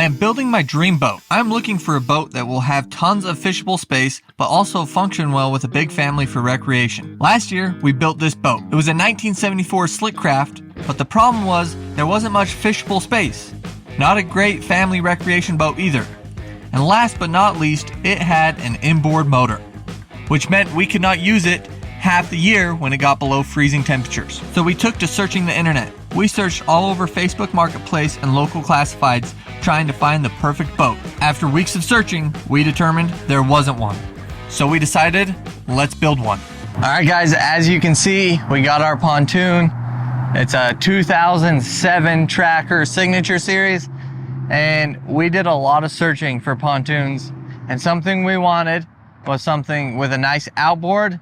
I am building my dream boat. I'm looking for a boat that will have tons of fishable space, but also function well with a big family for recreation. Last year, we built this boat. It was a 1974 slick craft, but the problem was there wasn't much fishable space. Not a great family recreation boat either. And last but not least, it had an inboard motor, which meant we could not use it half the year when it got below freezing temperatures. So we took to searching the internet. We searched all over Facebook Marketplace and local classifieds trying to find the perfect boat. After weeks of searching, we determined there wasn't one. So we decided, let's build one. All right guys, as you can see, we got our pontoon. It's a 2007 Tracker Signature Series, and we did a lot of searching for pontoons, and something we wanted was something with a nice outboard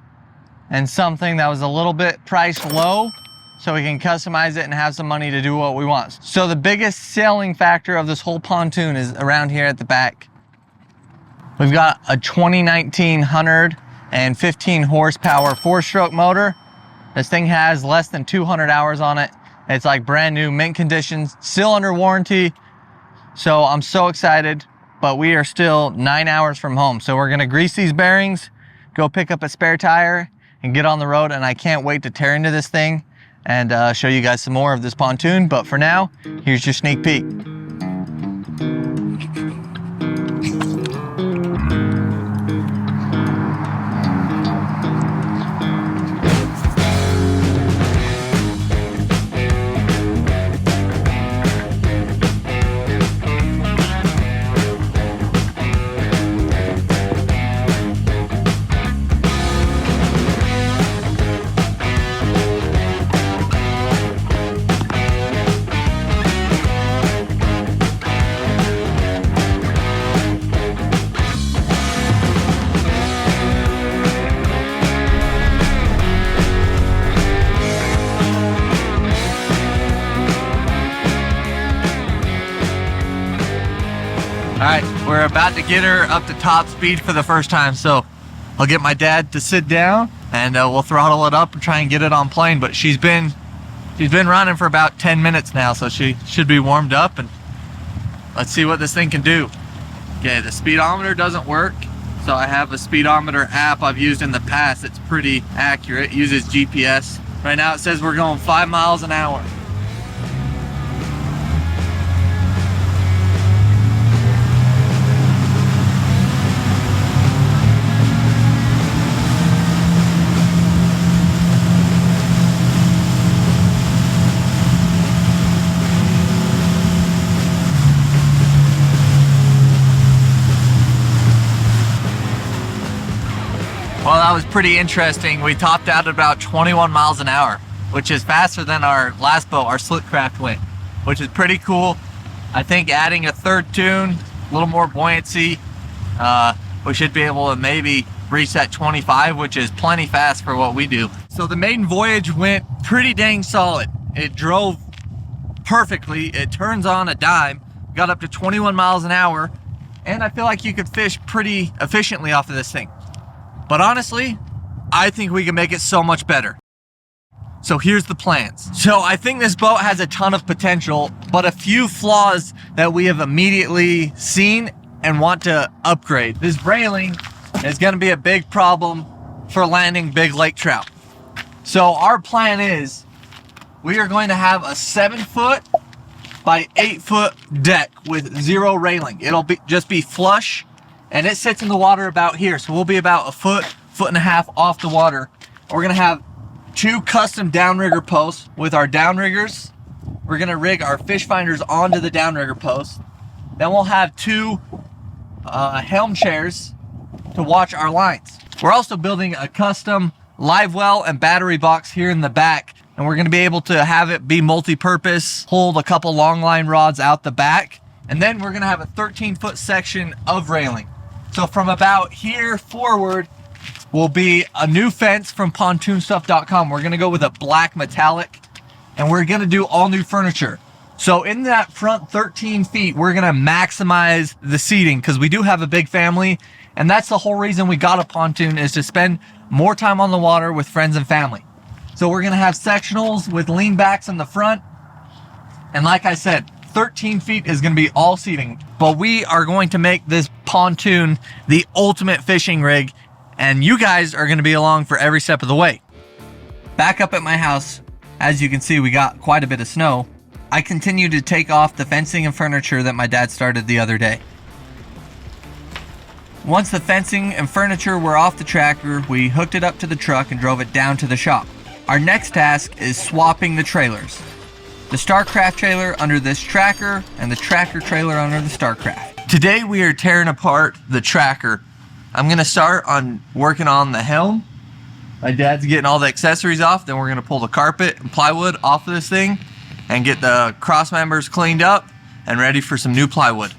and something that was a little bit priced low so we can customize it and have some money to do what we want. So the biggest selling factor of this whole pontoon is around here at the back. We've got a 2019 115 horsepower 4-stroke motor. This thing has less than 200 hours on it. It's like brand new, mint condition, still under warranty. So I'm so excited, but we are still 9 hours from home. So we're gonna grease these bearings, go pick up a spare tire and get on the road. And I can't wait to tear into this thing and show you guys some more of this pontoon. But for now, here's your sneak peek. All right, we're about to get her up to top speed for the first time, so I'll get my dad to sit down and we'll throttle it up and try and get it on plane. But she's been running for about 10 minutes now, so she should be warmed up, and let's see what this thing can do. Okay, the speedometer doesn't work, so I have a speedometer app I've used in the past. It's pretty accurate, it uses GPS. Right now it says we're going 5 miles an hour. Well, that was pretty interesting. We topped out at about 21 miles an hour, which is faster than our last boat, our slick craft went, which is pretty cool. I think adding a third tune, a little more buoyancy, we should be able to maybe reach that 25, which is plenty fast for what we do. So the Maiden voyage went pretty dang solid. It drove perfectly. It turns on a dime, got up to 21 miles an hour, and I feel like you could fish pretty efficiently off of this thing. But honestly, I think we can make it so much better. So here's the plans. So I think this boat has a ton of potential, but a few flaws that we have immediately seen and want to upgrade. This railing is gonna be a big problem for landing big lake trout. So our plan is we are going to have a 7-foot by 8-foot deck with 0 railing. It'll just be flush, and it sits in the water about here. So we'll be about a foot and a half off the water. We're gonna have 2 custom downrigger posts with our downriggers. We're gonna rig our fish finders onto the downrigger posts. Then we'll have 2 Helm chairs to watch our lines. We're also building a custom Livewell and battery box here in the back, and we're gonna be able to have it be multi-purpose, hold a couple long line rods out the back, and then we're gonna have a 13-foot section of railing. So from about here forward will be a new fence from pontoonstuff.com. We're gonna go with a black metallic, and we're gonna do all new furniture. So in that front 13 feet, we're gonna maximize the seating because we do have a big family, and that's the whole reason we got a pontoon, is to spend more time on the water with friends and family. So we're gonna have sectionals with lean backs in the front, and like I said, 13 feet is going to be all seating. But we are going to make this pontoon the ultimate fishing rig, and you guys are going to be along for every step of the way. Back up at my house, as you can see, we got quite a bit of snow. I continue to take off the fencing and furniture that my dad started the other day. Once the fencing and furniture were off the tractor, we hooked it up to the truck and drove it down to the shop. Our next task is swapping the trailers. The Starcraft trailer under this tracker and the tracker trailer under the Starcraft. Today we are tearing apart the tracker. I'm gonna start on working on the helm. My dad's getting all the accessories off, then we're gonna pull the carpet and plywood off of this thing and get the cross members cleaned up and ready for some new plywood.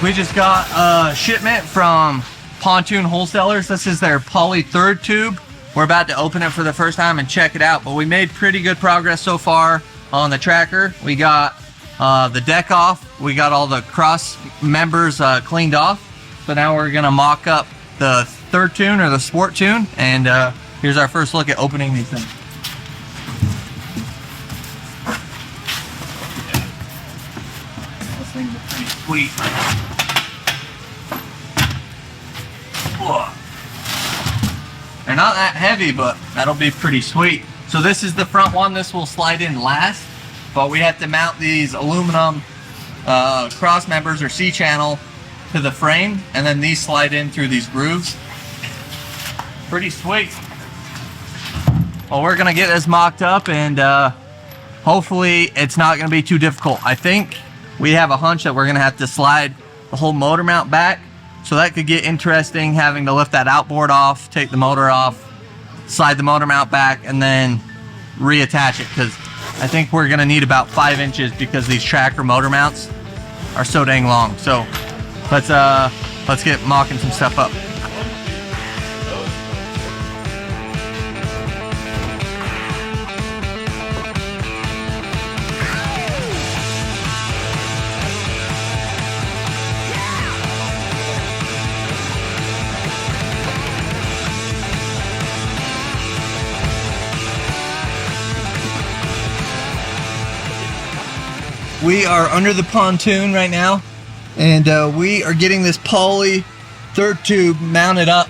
We just got a shipment from Pontoon Wholesalers. This is their poly third tube. We're about to open it for the first time and check it out, but we made pretty good progress so far on the tracker. We got the deck off. We got all the cross members cleaned off. So now we're gonna mock up the third tune or the sport tune, and here's our first look at opening these things. This thing's pretty sweet. They're not that heavy, but that'll be pretty sweet. So this is the front one. This will slide in last, but we have to mount these aluminum cross members or C-channel to the frame, and then these slide in through these grooves. Pretty sweet. Well, we're gonna get this mocked up, and hopefully it's not gonna be too difficult. I think we have a hunch that we're gonna have to slide the whole motor mount back. So that could get interesting, having to lift that outboard off, take the motor off, slide the motor mount back, and then reattach it, because I think we're gonna need about 5 inches because these tracker motor mounts are so dang long. So let's get mocking some stuff up. We are under the pontoon right now, and we are getting this poly third tube mounted up,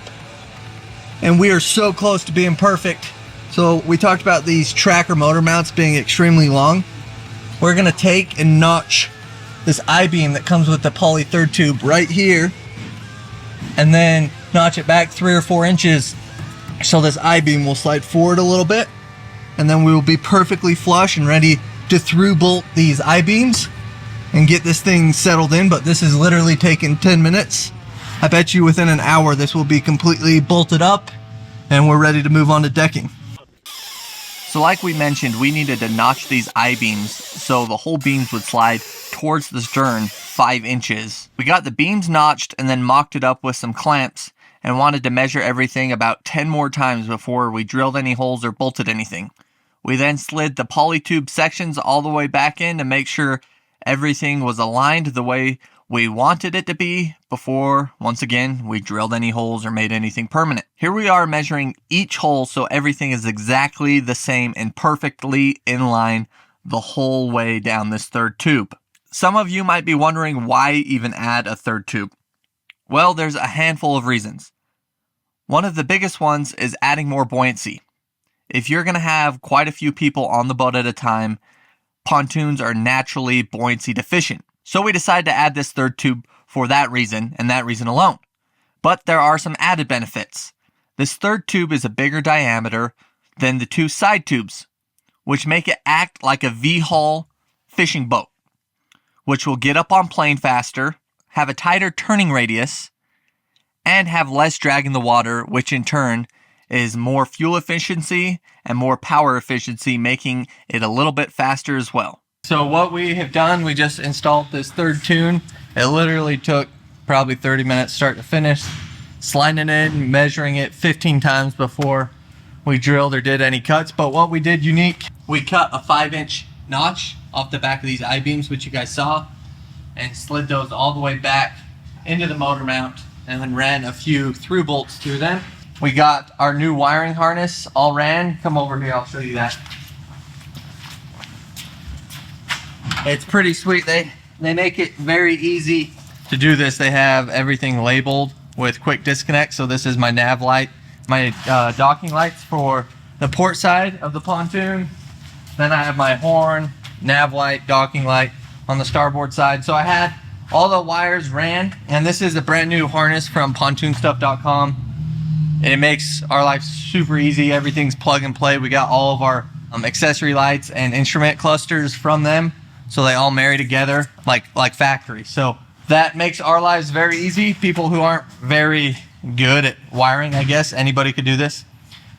and we are so close to being perfect. So we talked about these tracker motor mounts being extremely long. We're gonna take and notch this I-beam that comes with the poly third tube right here, and then notch it back 3 or 4 inches so this I-beam will slide forward a little bit, and then we will be perfectly flush and ready to through bolt these I-beams and get this thing settled in. But this is literally taking 10 minutes. I bet you within an hour this will be completely bolted up and we're ready to move on to decking. So like we mentioned, we needed to notch these I-beams so the whole beams would slide towards the stern 5 inches. We got the beams notched and then mocked it up with some clamps and wanted to measure everything about 10 more times before we drilled any holes or bolted anything. We then slid the polytube sections all the way back in to make sure everything was aligned the way we wanted it to be before, once again, we drilled any holes or made anything permanent. Here we are measuring each hole so everything is exactly the same and perfectly in line the whole way down this third tube. Some of you might be wondering why even add a third tube. Well, there's a handful of reasons. One of the biggest ones is adding more buoyancy. If you're going to have quite a few people on the boat at a time, pontoons are naturally buoyancy deficient. So we decided to add this third tube for that reason and that reason alone. But there are some added benefits. This third tube is a bigger diameter than the two side tubes, which make it act like a V-hull fishing boat, which will get up on plane faster, have a tighter turning radius, and have less drag in the water, which in turn is more fuel efficiency and more power efficiency, making it a little bit faster as well. So what we have done, we just installed this third tune. It literally took probably 30 minutes start to finish, sliding it in, measuring it 15 times before we drilled or did any cuts. But what we did unique, we cut a 5-inch notch off the back of these I-beams, which you guys saw, and slid those all the way back into the motor mount and then ran a few through bolts through them. We got our new wiring harness all ran. Come over here, I'll show you that. It's pretty sweet. They make it very easy to do this. They have everything labeled with quick disconnect. So this is my nav light, my docking lights for the port side of the pontoon. Then I have my horn, nav light, docking light on the starboard side. So I had all the wires ran, and this is a brand new harness from pontoonstuff.com. It makes our life super easy. Everything's plug and play. We got all of our accessory lights and instrument clusters from them. So they all marry together like factory. So that makes our lives very easy. People who aren't very good at wiring, I guess, anybody could do this.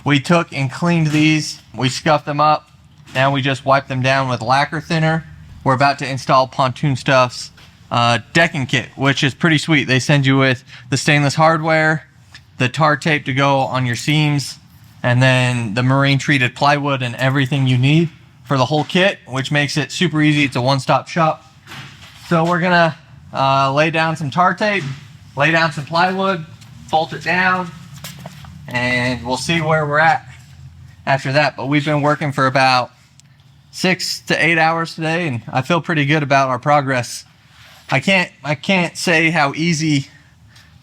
We took and cleaned these. We scuffed them up. Now we just wipe them down with lacquer thinner. We're about to install Pontoon Stuff's decking kit, which is pretty sweet. They send you with the stainless hardware, the tar tape to go on your seams, and then the marine treated plywood and everything you need for the whole kit, which makes it super easy. It's a one-stop shop. So we're gonna lay down some tar tape, lay down some plywood, bolt it down, and we'll see where we're at after that. But we've been working for about 6 to 8 hours today, and I feel pretty good about our progress. I can't say how easy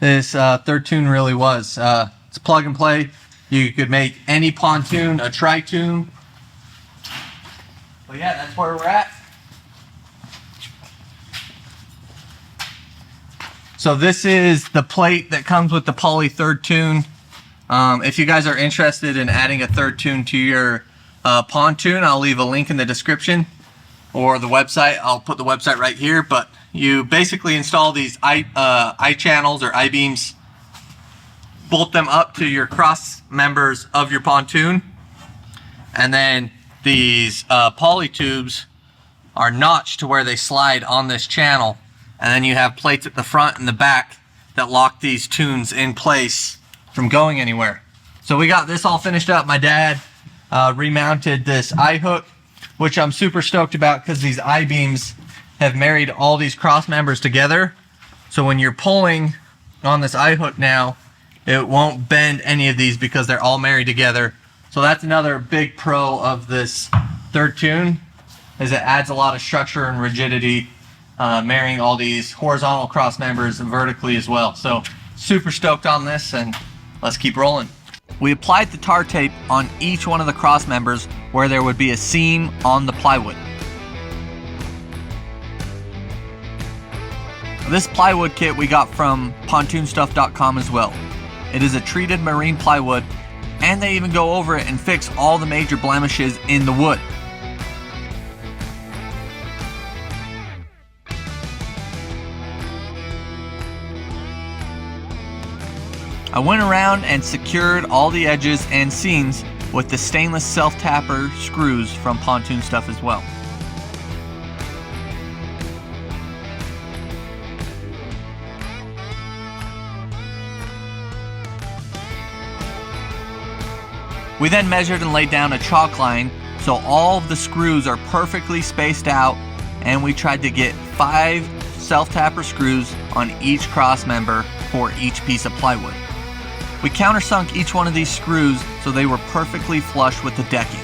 this third tune really was. It's plug and play. You could make any pontoon a tri-tune. But yeah, that's where we're at. So this is the plate that comes with the poly third tune. If you guys are interested in adding a third tune to your pontoon, I'll leave a link in the description, or the website. I'll put the website right here. But you basically install these I channels or I-beams, bolt them up to your cross members of your pontoon, and then these poly tubes are notched to where they slide on this channel, and then you have plates at the front and the back that lock these tunes in place from going anywhere. So we got this all finished up. My dad remounted this I-hook, which I'm super stoked about because these I-beams have married all these cross members together. So when you're pulling on this I-hook now, it won't bend any of these because they're all married together. So that's another big pro of this third tune, is it adds a lot of structure and rigidity, marrying all these horizontal cross members and vertically as well. So super stoked on this, and let's keep rolling. We applied the tar tape on each one of the cross members where there would be a seam on the plywood. This plywood kit we got from pontoonstuff.com as well. It is a treated marine plywood, and they even go over it and fix all the major blemishes in the wood. I went around and secured all the edges and seams with the stainless self-tapper screws from Pontoon Stuff as well. We then measured and laid down a chalk line so all of the screws are perfectly spaced out, and we tried to get 5 self-tapper screws on each cross member for each piece of plywood. We countersunk each one of these screws so they were perfectly flush with the decking.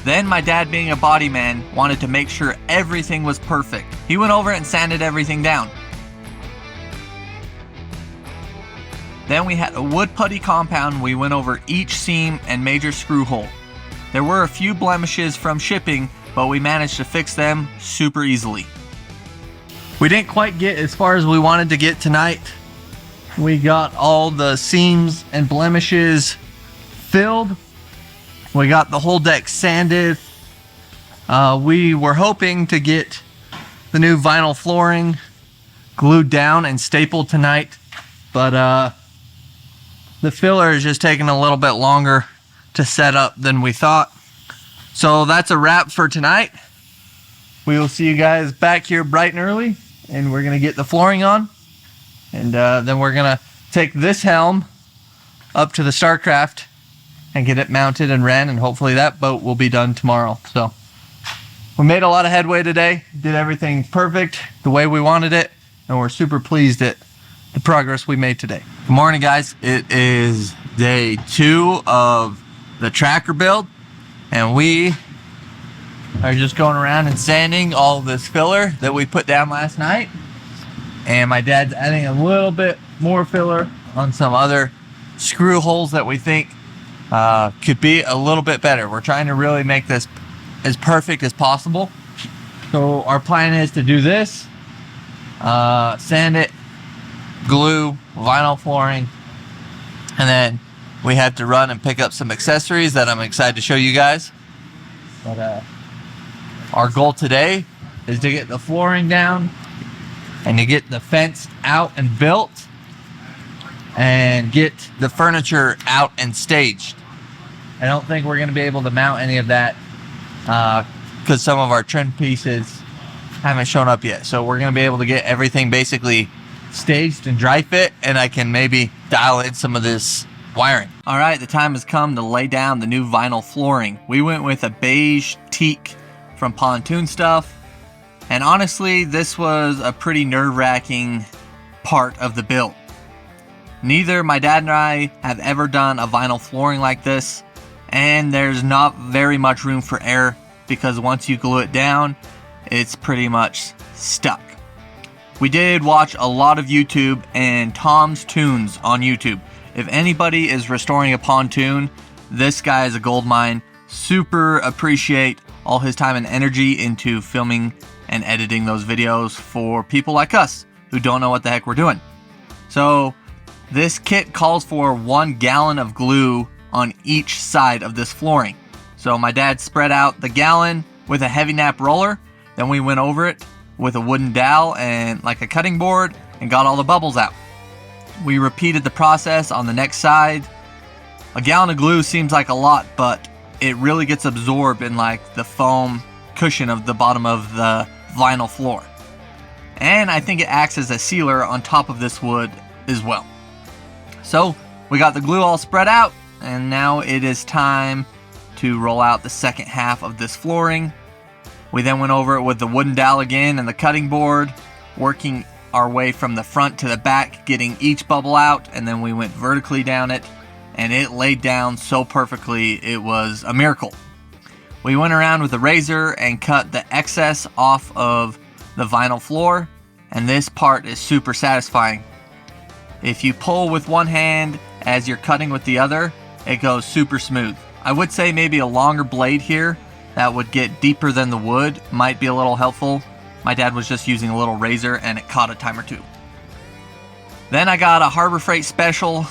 Then my dad, being a body man, wanted to make sure everything was perfect. He went over and sanded everything down. Then we had a wood putty compound. We went over each seam and major screw hole. There were a few blemishes from shipping, but we managed to fix them super easily. We didn't quite get as far as we wanted to get tonight. We got all the seams and blemishes filled. We got the whole deck sanded. We were hoping to get the new vinyl flooring glued down and stapled tonight, but the filler is just taking a little bit longer to set up than we thought. So that's a wrap for tonight. We will see you guys back here bright and early, and we're gonna get the flooring on, and then we're gonna take this Helm up to the Starcraft and get it mounted and ran, and hopefully that boat will be done tomorrow. So we made a lot of headway today, did everything perfect the way we wanted it, and we're super pleased at the progress we made today. Good morning, guys. It is day 2 of the tracker build, and we are just going around and sanding all this filler that we put down last night, and my dad's adding a little bit more filler on some other screw holes that we think could be a little bit better. We're trying to really make this as perfect as possible. So our plan is to do this, sand it, glue, vinyl flooring, and then we have to run and pick up some accessories that I'm excited to show you guys. But our goal today is to get the flooring down and to get the fence out and built and get the furniture out and staged. I don't think we're going to be able to mount any of that because some of our trim pieces haven't shown up yet. So we're going to be able to get everything basically staged and dry fit, and I can maybe dial in some of this wiring. All right, the time has come to lay down the new vinyl flooring. We went with a beige teak from Pontoon Stuff, and honestly, this was a pretty nerve-wracking part of the build. Neither my dad and I have ever done a vinyl flooring like this, and there's not very much room for error because once you glue it down, it's pretty much stuck. We did watch a lot of YouTube and Tom's Tunes on YouTube. If anybody is restoring a pontoon, this guy is a gold mine. Super appreciate all his time and energy into filming and editing those videos for people like us who don't know what the heck we're doing. So this kit calls for 1 gallon of glue on each side of this flooring. So my dad spread out the gallon with a heavy nap roller, then we went over it with a wooden dowel and like a cutting board and got all the bubbles out. We repeated the process on the next side. A gallon of glue seems like a lot, but it really gets absorbed in like the foam cushion of the bottom of the vinyl floor. And I think it acts as a sealer on top of this wood as well. So we got the glue all spread out, and now it is time to roll out the second half of this flooring. We then went over it with the wooden dowel again and the cutting board, working our way from the front to the back, getting each bubble out, and then we went vertically down it, and it laid down so perfectly, it was a miracle. We went around with a razor and cut the excess off of the vinyl floor, and this part is super satisfying. If you pull with one hand as you're cutting with the other, it goes super smooth. I would say maybe a longer blade here that would get deeper than the wood might be a little helpful. My dad was just using a little razor and it caught a time or two. Then I got a Harbor Freight Special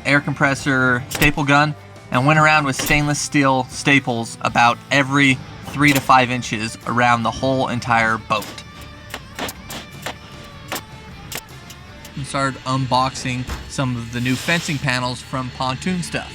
air compressor staple gun and went around with stainless steel staples about every 3 to 5 inches around the whole entire boat. And started unboxing some of the new fencing panels from Pontoon Stuff.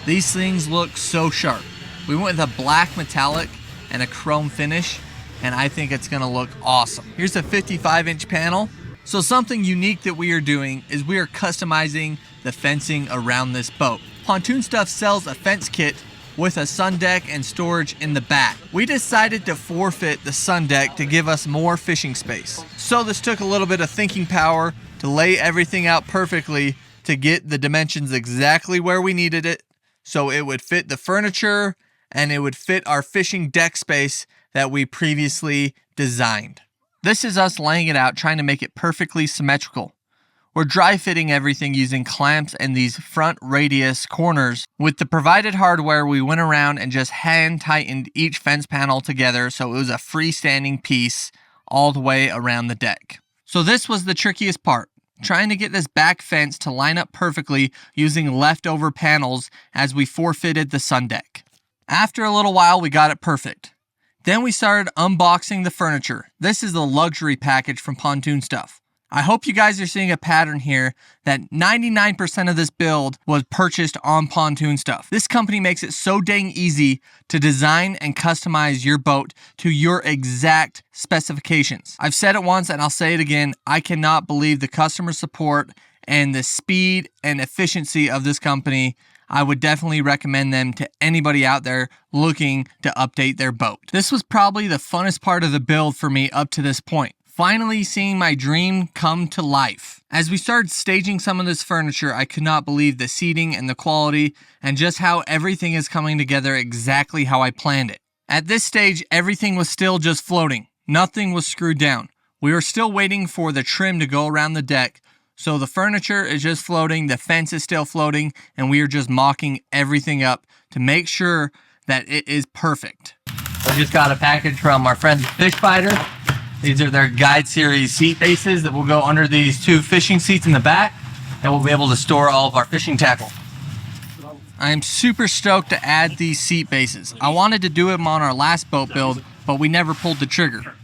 These things look so sharp. We went with a black metallic and a chrome finish, and I think it's gonna look awesome. Here's a 55-inch panel. So something unique that we are doing is we are customizing the fencing around this boat. Pontoon Stuff sells a fence kit with a sun deck and storage in the back. We decided to forfeit the sun deck to give us more fishing space. So this took a little bit of thinking power to lay everything out perfectly to get the dimensions exactly where we needed it, so it would fit the furniture and it would fit our fishing deck space that we previously designed. This is us laying it out, trying to make it perfectly symmetrical. We're dry fitting everything using clamps and these front radius corners. With the provided hardware, we went around and just hand tightened each fence panel together so it was a freestanding piece all the way around the deck. So this was the trickiest part, trying to get this back fence to line up perfectly using leftover panels as we forfeited the sun deck. After a little while, we got it perfect. Then we started unboxing the furniture. This is the luxury package from Pontoon Stuff. I hope you guys are seeing a pattern here that 99% of this build was purchased on Pontoon Stuff. This company makes it so dang easy to design and customize your boat to your exact specifications. I've said it once and I'll say it again. I cannot believe the customer support and the speed and efficiency of this company. I would definitely recommend them to anybody out there looking to update their boat. This was probably the funnest part of the build for me up to this point. Finally seeing my dream come to life. As we started staging some of this furniture, I could not believe the seating and the quality and just how everything is coming together exactly how I planned it. At this stage, everything was still just floating. Nothing was screwed down. We were still waiting for the trim to go around the deck, so the furniture is just floating, the fence is still floating, and we are just mocking everything up to make sure that it is perfect. I just got a package from our friends at Fish Fighter. These are their Guide Series seat bases that will go under these two fishing seats in the back, and we'll be able to store all of our fishing tackle. I'm super stoked to add these seat bases. I wanted to do them on our last boat build, but we never pulled the trigger.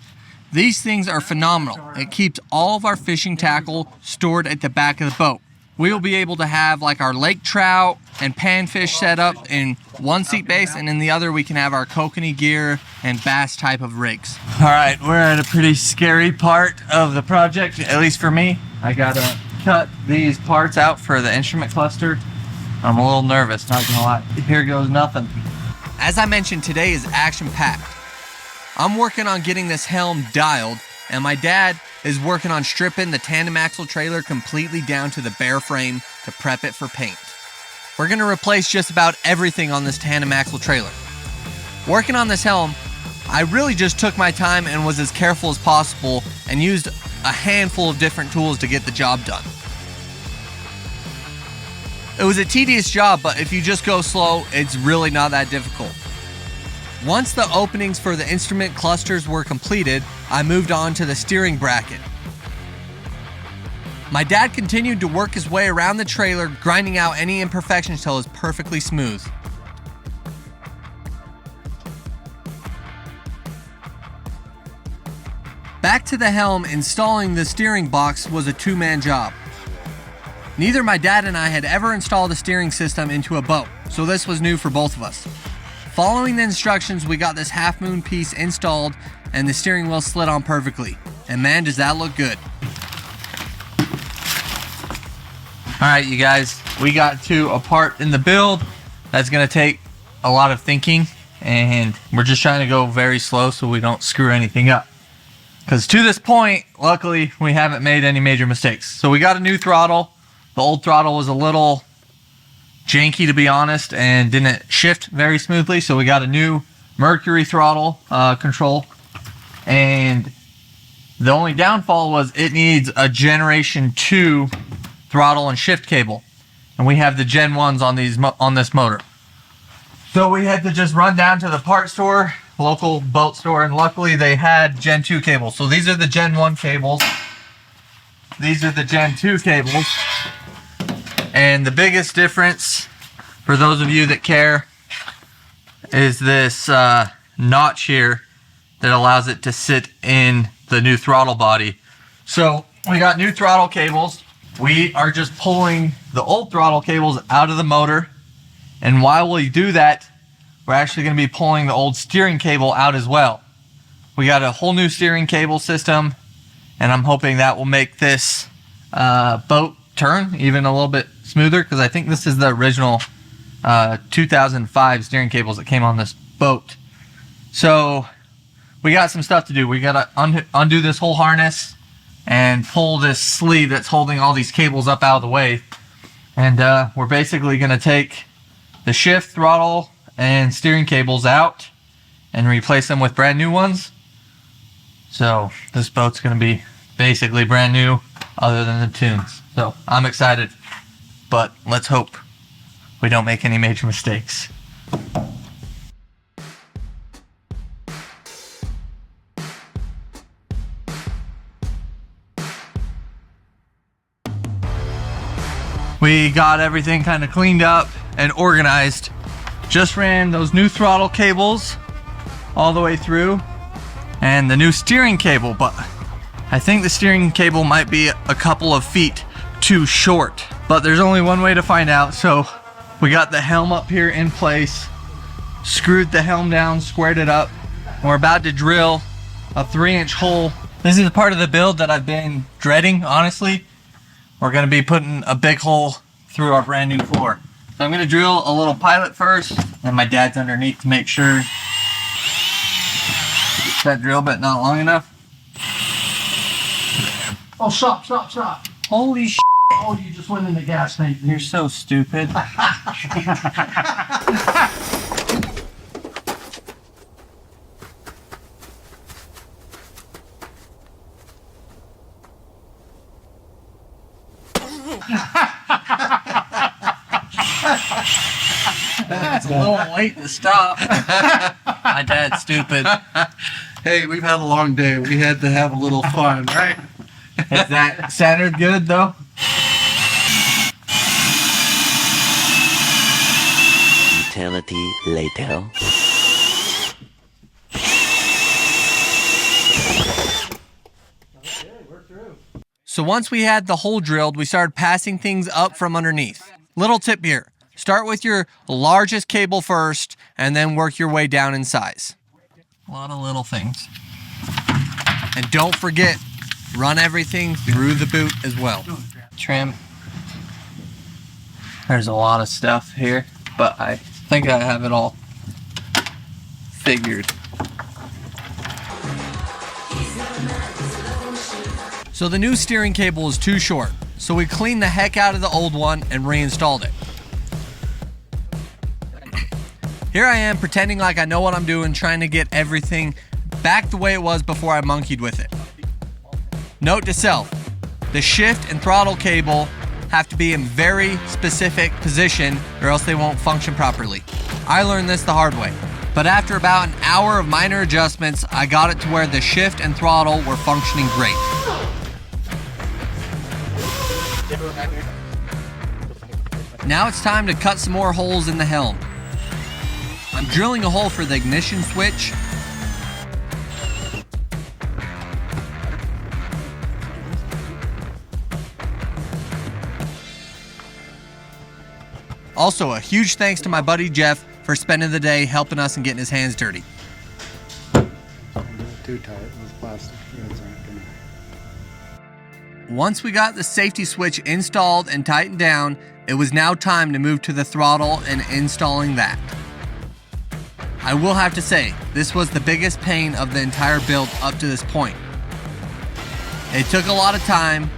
These things are phenomenal. It keeps all of our fishing tackle stored at the back of the boat. We will be able to have like our lake trout and panfish set up in one seat base, and in the other we can have our kokanee gear and bass type of rigs. All right, we're at a pretty scary part of the project, at least for me. I gotta cut these parts out for the instrument cluster. I'm a little nervous, not gonna lie. Here goes nothing. As I mentioned, today is action-packed. I'm working on getting this Helm dialed, and my dad is working on stripping the tandem axle trailer completely down to the bare frame to prep it for paint. We're going to replace just about everything on this tandem axle trailer. Working on this Helm, I really just took my time and was as careful as possible and used a handful of different tools to get the job done. It was a tedious job, but if you just go slow, it's really not that difficult. Once the openings for the instrument clusters were completed, I moved on to the steering bracket. My dad continued to work his way around the trailer, grinding out any imperfections till it was perfectly smooth. Back to the Helm, installing the steering box was a two-man job. Neither my dad and I had ever installed a steering system into a boat, so this was new for both of us. Following the instructions, we got this half-moon piece installed and the steering wheel slid on perfectly. And man, does that look good. Alright, you guys, we got to a part in the build that's going to take a lot of thinking, and we're just trying to go very slow so we don't screw anything up. Because to this point, luckily, we haven't made any major mistakes. So we got a new throttle. The old throttle was a little janky, to be honest, and didn't shift very smoothly, so we got a new Mercury throttle control, and the only downfall was it needs a Generation 2 throttle and shift cable, and we have the Gen 1s on this motor. So we had to just run down to the part store, local boat store, and luckily they had Gen 2 cables. So these are the Gen 1 cables, these are the Gen 2 cables. And the biggest difference, for those of you that care, is this notch here that allows it to sit in the new throttle body. So we got new throttle cables. We are just pulling the old throttle cables out of the motor. And while we do that, we're actually going to be pulling the old steering cable out as well. We got a whole new steering cable system, and I'm hoping that will make this boat turn even a little bit smoother, because I think this is the original 2005 steering cables that came on this boat. So we got some stuff to do. We got to undo this whole harness and pull this sleeve that's holding all these cables up out of the way. And we're basically going to take the shift, throttle, and steering cables out and replace them with brand new ones. So this boat's going to be basically brand new other than the tunes. So I'm excited, but let's hope we don't make any major mistakes. We got everything kind of cleaned up and organized. Just ran those new throttle cables all the way through and the new steering cable, but I think the steering cable might be a couple of feet too short, but there's only one way to find out. So we got the helm up here in place, screwed the helm down, squared it up, and we're about to drill a 3-inch hole. This is a part of the build that I've been dreading, honestly. We're going to be putting a big hole through our brand new floor. So I'm going to drill a little pilot first, and my dad's underneath to make sure that drill bit not long enough. Oh, stop. Holy shit. Oh, you just went in the gas tank. You're so stupid. It's a little late to stop. My dad's stupid. Hey, we've had a long day. We had to have a little fun, right? Is that centered good though? Eternity later. So once we had the hole drilled, we started passing things up from underneath. Little tip here, start with your largest cable first and then work your way down in size. A lot of little things. And don't forget, run everything through the boot as well. Trim. There's a lot of stuff here, but I think I have it all figured. So the new steering cable is too short, so we cleaned the heck out of the old one and reinstalled it. Here I am pretending like I know what I'm doing, trying to get everything back the way it was before I monkeyed with it. Note to self, the shift and throttle cable have to be in very specific position or else they won't function properly. I learned this the hard way, but after about an hour of minor adjustments, I got it to where the shift and throttle were functioning great. Now it's time to cut some more holes in the helm. I'm drilling a hole for the ignition switch. Also, a huge thanks to my buddy Jeff for spending the day helping us and getting his hands dirty. Too tight with plastic. Once we got the safety switch installed and tightened down, it was now time to move to the throttle and installing that. I will have to say, this was the biggest pain of the entire build up to this point. It took a lot of time,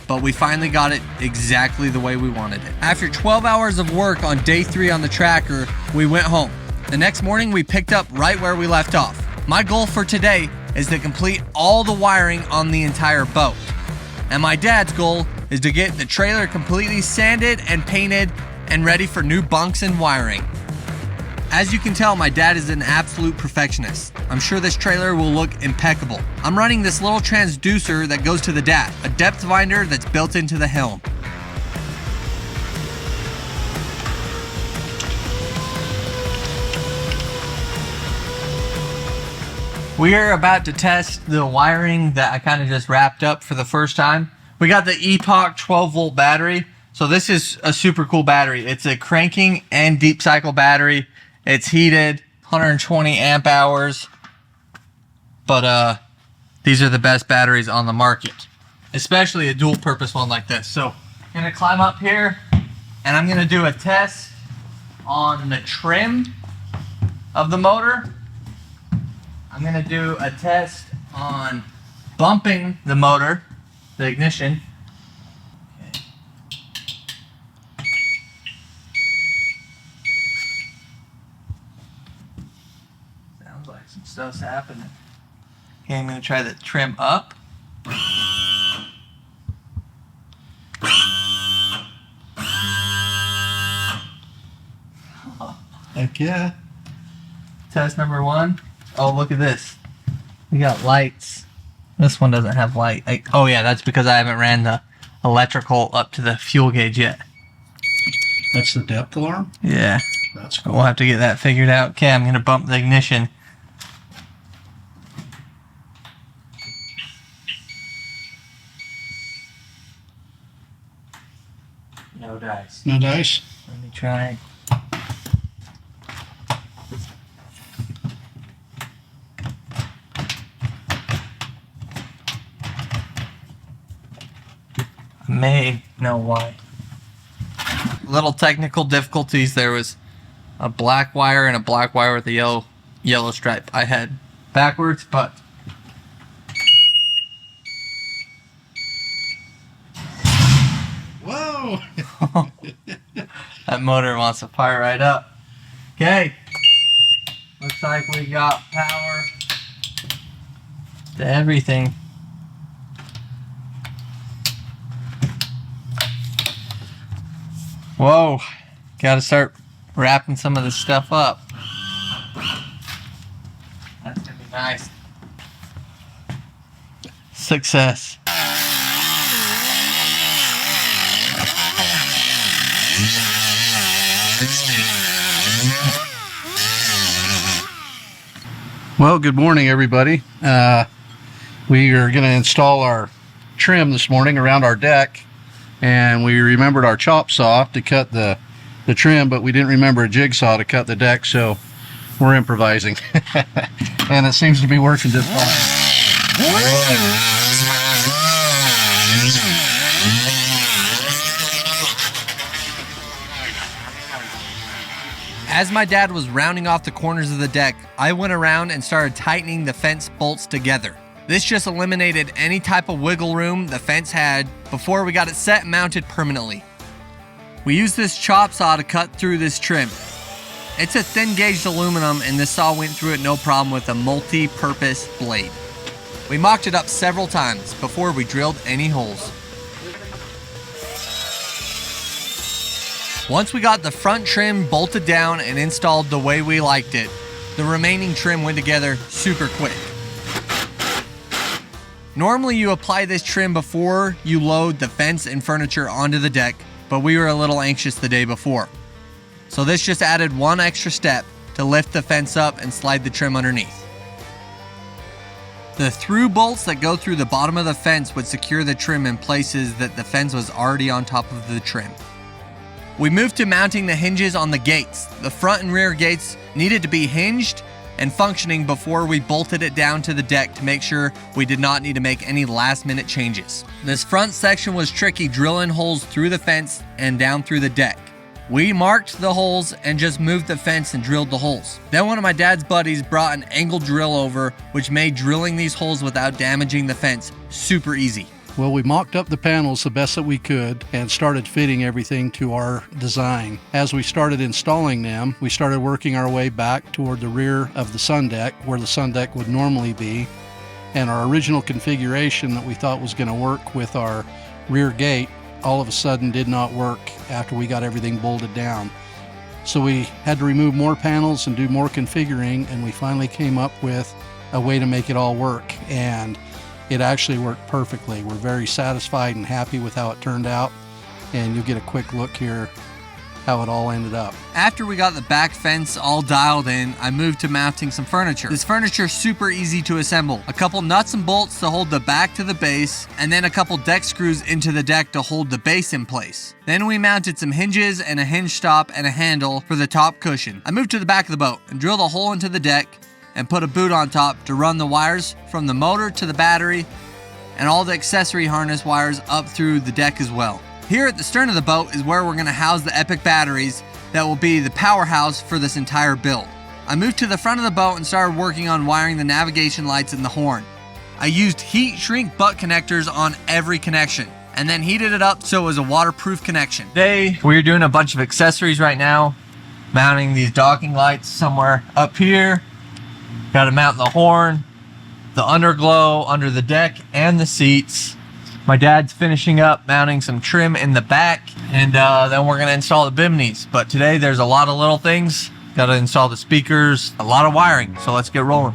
but we finally got it exactly the way we wanted it. After 12 hours of work on day 3 on the tracker, we went home. The next morning, we picked up right where we left off. My goal for today is to complete all the wiring on the entire boat. And my dad's goal is to get the trailer completely sanded and painted and ready for new bunks and wiring. As you can tell, my dad is an absolute perfectionist. I'm sure this trailer will look impeccable. I'm running this little transducer that goes to the DAT, a depth finder that's built into the helm. We are about to test the wiring that I kind of just wrapped up for the first time. We got the Epoch 12 volt battery. So this is a super cool battery. It's a cranking and deep cycle battery. It's heated, 120 amp hours. But these are the best batteries on the market, especially a dual purpose one like this. So I'm gonna climb up here And I'm gonna do a test on the trim of the motor. I'm gonna do a test on bumping the motor, the ignition. Okay. Sounds like some stuff's happening. Okay, I'm gonna try the trim up. Heck yeah. Test number 1. Oh, look at this. We got lights. This one doesn't have light. Oh yeah, that's because I haven't ran the electrical up to the fuel gauge yet. That's the depth alarm? Yeah. That's cool. We'll have to get that figured out. Okay, I'm gonna bump the ignition. No dice. No dice? Let me try. I may know why. Little technical difficulties. There was a black wire and a black wire with a yellow stripe. I had backwards, but Whoa! that motor wants to fire right up. Okay. Looks like we got power to everything. Whoa. Gotta start wrapping some of this stuff up. That's gonna be nice. Success. Well, good morning, everybody. We are going to install our trim this morning around our deck, and we remembered our chop saw to cut the trim, but we didn't remember a jigsaw to cut the deck, so we're improvising. And it seems to be working just fine. As my dad was rounding off the corners of the deck, I went around and started tightening the fence bolts together. This just eliminated any type of wiggle room the fence had before we got it set and mounted permanently. We used this chop saw to cut through this trim. It's a thin gauged aluminum, and this saw went through it no problem with a multi-purpose blade. We mocked it up several times before we drilled any holes. Once we got the front trim bolted down and installed the way we liked it, the remaining trim went together super quick. Normally you apply this trim before you load the fence and furniture onto the deck, but we were a little anxious the day before. So this just added one extra step to lift the fence up and slide the trim underneath. The through bolts that go through the bottom of the fence would secure the trim in places that the fence was already on top of the trim. We moved to mounting the hinges on the gates. The front and rear gates needed to be hinged and functioning before we bolted it down to the deck to make sure we did not need to make any last minute changes. This front section was tricky, drilling holes through the fence and down through the deck. We marked the holes and just moved the fence and drilled the holes. Then one of my dad's buddies brought an angle drill over, which made drilling these holes without damaging the fence super easy. Well, we mocked up the panels the best that we could and started fitting everything to our design. As we started installing them, we started working our way back toward the rear of the sun deck, where the sun deck would normally be. And our original configuration that we thought was going to work with our rear gate all of a sudden did not work after we got everything bolted down. So we had to remove more panels and do more configuring, and we finally came up with a way to make it all work. And it actually worked perfectly. We're very satisfied and happy with how it turned out, and you'll get a quick look here how it all ended up. After we got the back fence all dialed in, I moved to mounting some furniture. This furniture is super easy to assemble. A couple nuts and bolts to hold the back to the base, and then a couple deck screws into the deck to hold the base in place. Then we mounted some hinges and a hinge stop and a handle for the top cushion. I moved to the back of the boat and drilled a hole into the deck and put a boot on top to run the wires from the motor to the battery and all the accessory harness wires up through the deck as well. Here at the stern of the boat is where we're going to house the epic batteries that will be the powerhouse for this entire build. I moved to the front of the boat and started working on wiring the navigation lights and the horn. I used heat shrink butt connectors on every connection and then heated it up so it was a waterproof connection. Today, we're doing a bunch of accessories right now. Mounting these docking lights somewhere up here. Got to mount the horn, the underglow under the deck and the seats. My dad's finishing up mounting some trim in the back, and then we're going to install the Biminis. But today there's a lot of little things. Got to install the speakers, a lot of wiring, so let's get rolling.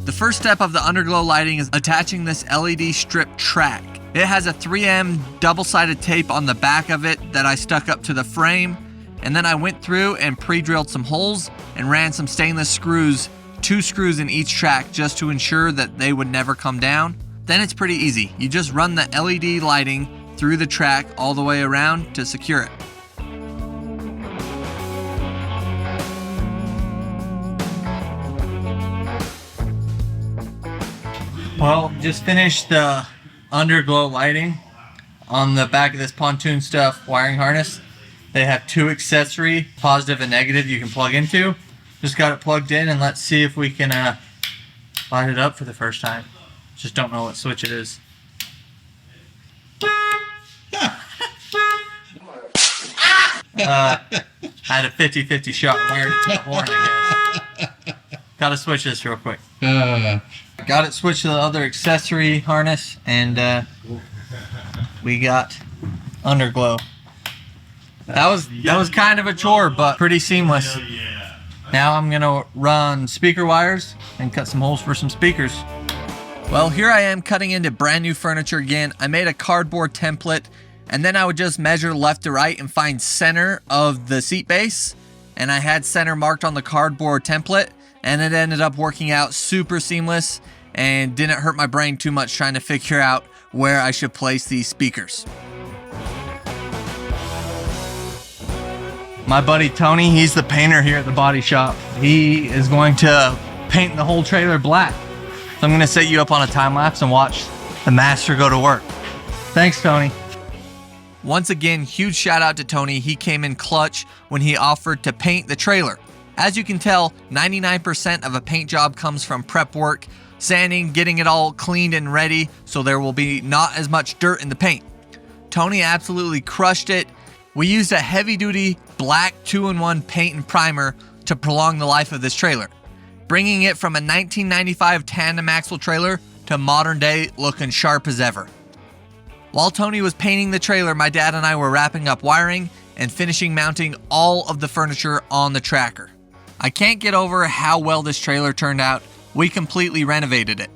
The first step of the underglow lighting is attaching this LED strip track. It has a 3M double-sided tape on the back of it that I stuck up to the frame, and then I went through and pre-drilled some holes and ran some stainless screws, 2 screws in each track, just to ensure that they would never come down. Then it's pretty easy. You just run the LED lighting through the track all the way around to secure it. Well, just finished the underglow lighting on the back of this Pontoon stuff wiring harness. They have 2 accessory, positive and negative, you can plug into. Just got it plugged in, and let's see if we can light it up for the first time. Just don't know what switch it is. Had a 50-50 shot wired to the horn, I guess. Gotta switch this real quick. Got it switched to the other accessory harness, and we got underglow. That was kind of a chore, but pretty seamless. Now I'm gonna run speaker wires and cut some holes for some speakers. Well, here I am cutting into brand new furniture again. I made a cardboard template, and then I would just measure left to right and find center of the seat base. And I had center marked on the cardboard template, and it ended up working out super seamless and didn't hurt my brain too much trying to figure out where I should place these speakers. My buddy Tony, he's the painter here at the body shop. He is going to paint the whole trailer black. So I'm going to set you up on a time lapse and watch the master go to work. Thanks, Tony. Once again, huge shout out to Tony. He came in clutch when he offered to paint the trailer. As you can tell, 99% of a paint job comes from prep work, sanding, getting it all cleaned and ready so there will be not as much dirt in the paint. Tony absolutely crushed it. We used a heavy-duty black 2-in-1 paint and primer to prolong the life of this trailer, bringing it from a 1995 tandem axle trailer to modern day looking sharp as ever. While Tony was painting the trailer, my dad and I were wrapping up wiring and finishing mounting all of the furniture on the tracker. I can't get over how well this trailer turned out. We completely renovated it.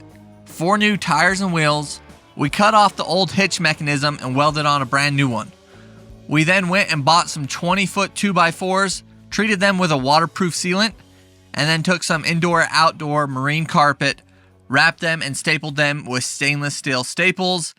4 new tires and wheels. We cut off the old hitch mechanism and welded on a brand new one. We then went and bought some 20-foot 2x4s, treated them with a waterproof sealant, and then took some indoor-outdoor marine carpet, wrapped them and stapled them with stainless steel staples,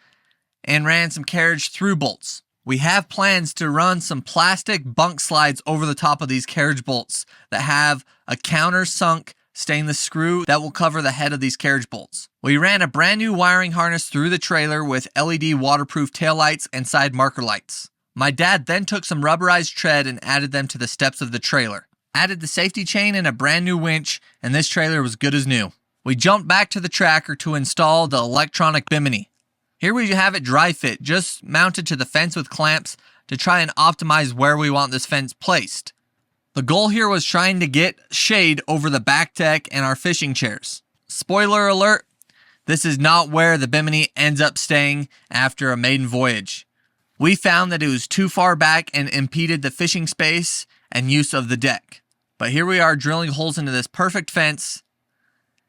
and ran some carriage through bolts. We have plans to run some plastic bunk slides over the top of these carriage bolts that have a countersunk stainless screw that will cover the head of these carriage bolts. We ran a brand new wiring harness through the trailer with LED waterproof taillights and side marker lights. My dad then took some rubberized tread and added them to the steps of the trailer. Added the safety chain and a brand new winch, and this trailer was good as new. We jumped back to the tracker to install the electronic Bimini. Here we have it dry fit, just mounted to the fence with clamps to try and optimize where we want this fence placed. The goal here was trying to get shade over the back deck and our fishing chairs. Spoiler alert, this is not where the Bimini ends up staying after a maiden voyage. We found that it was too far back and impeded the fishing space and use of the deck. But here we are drilling holes into this perfect fence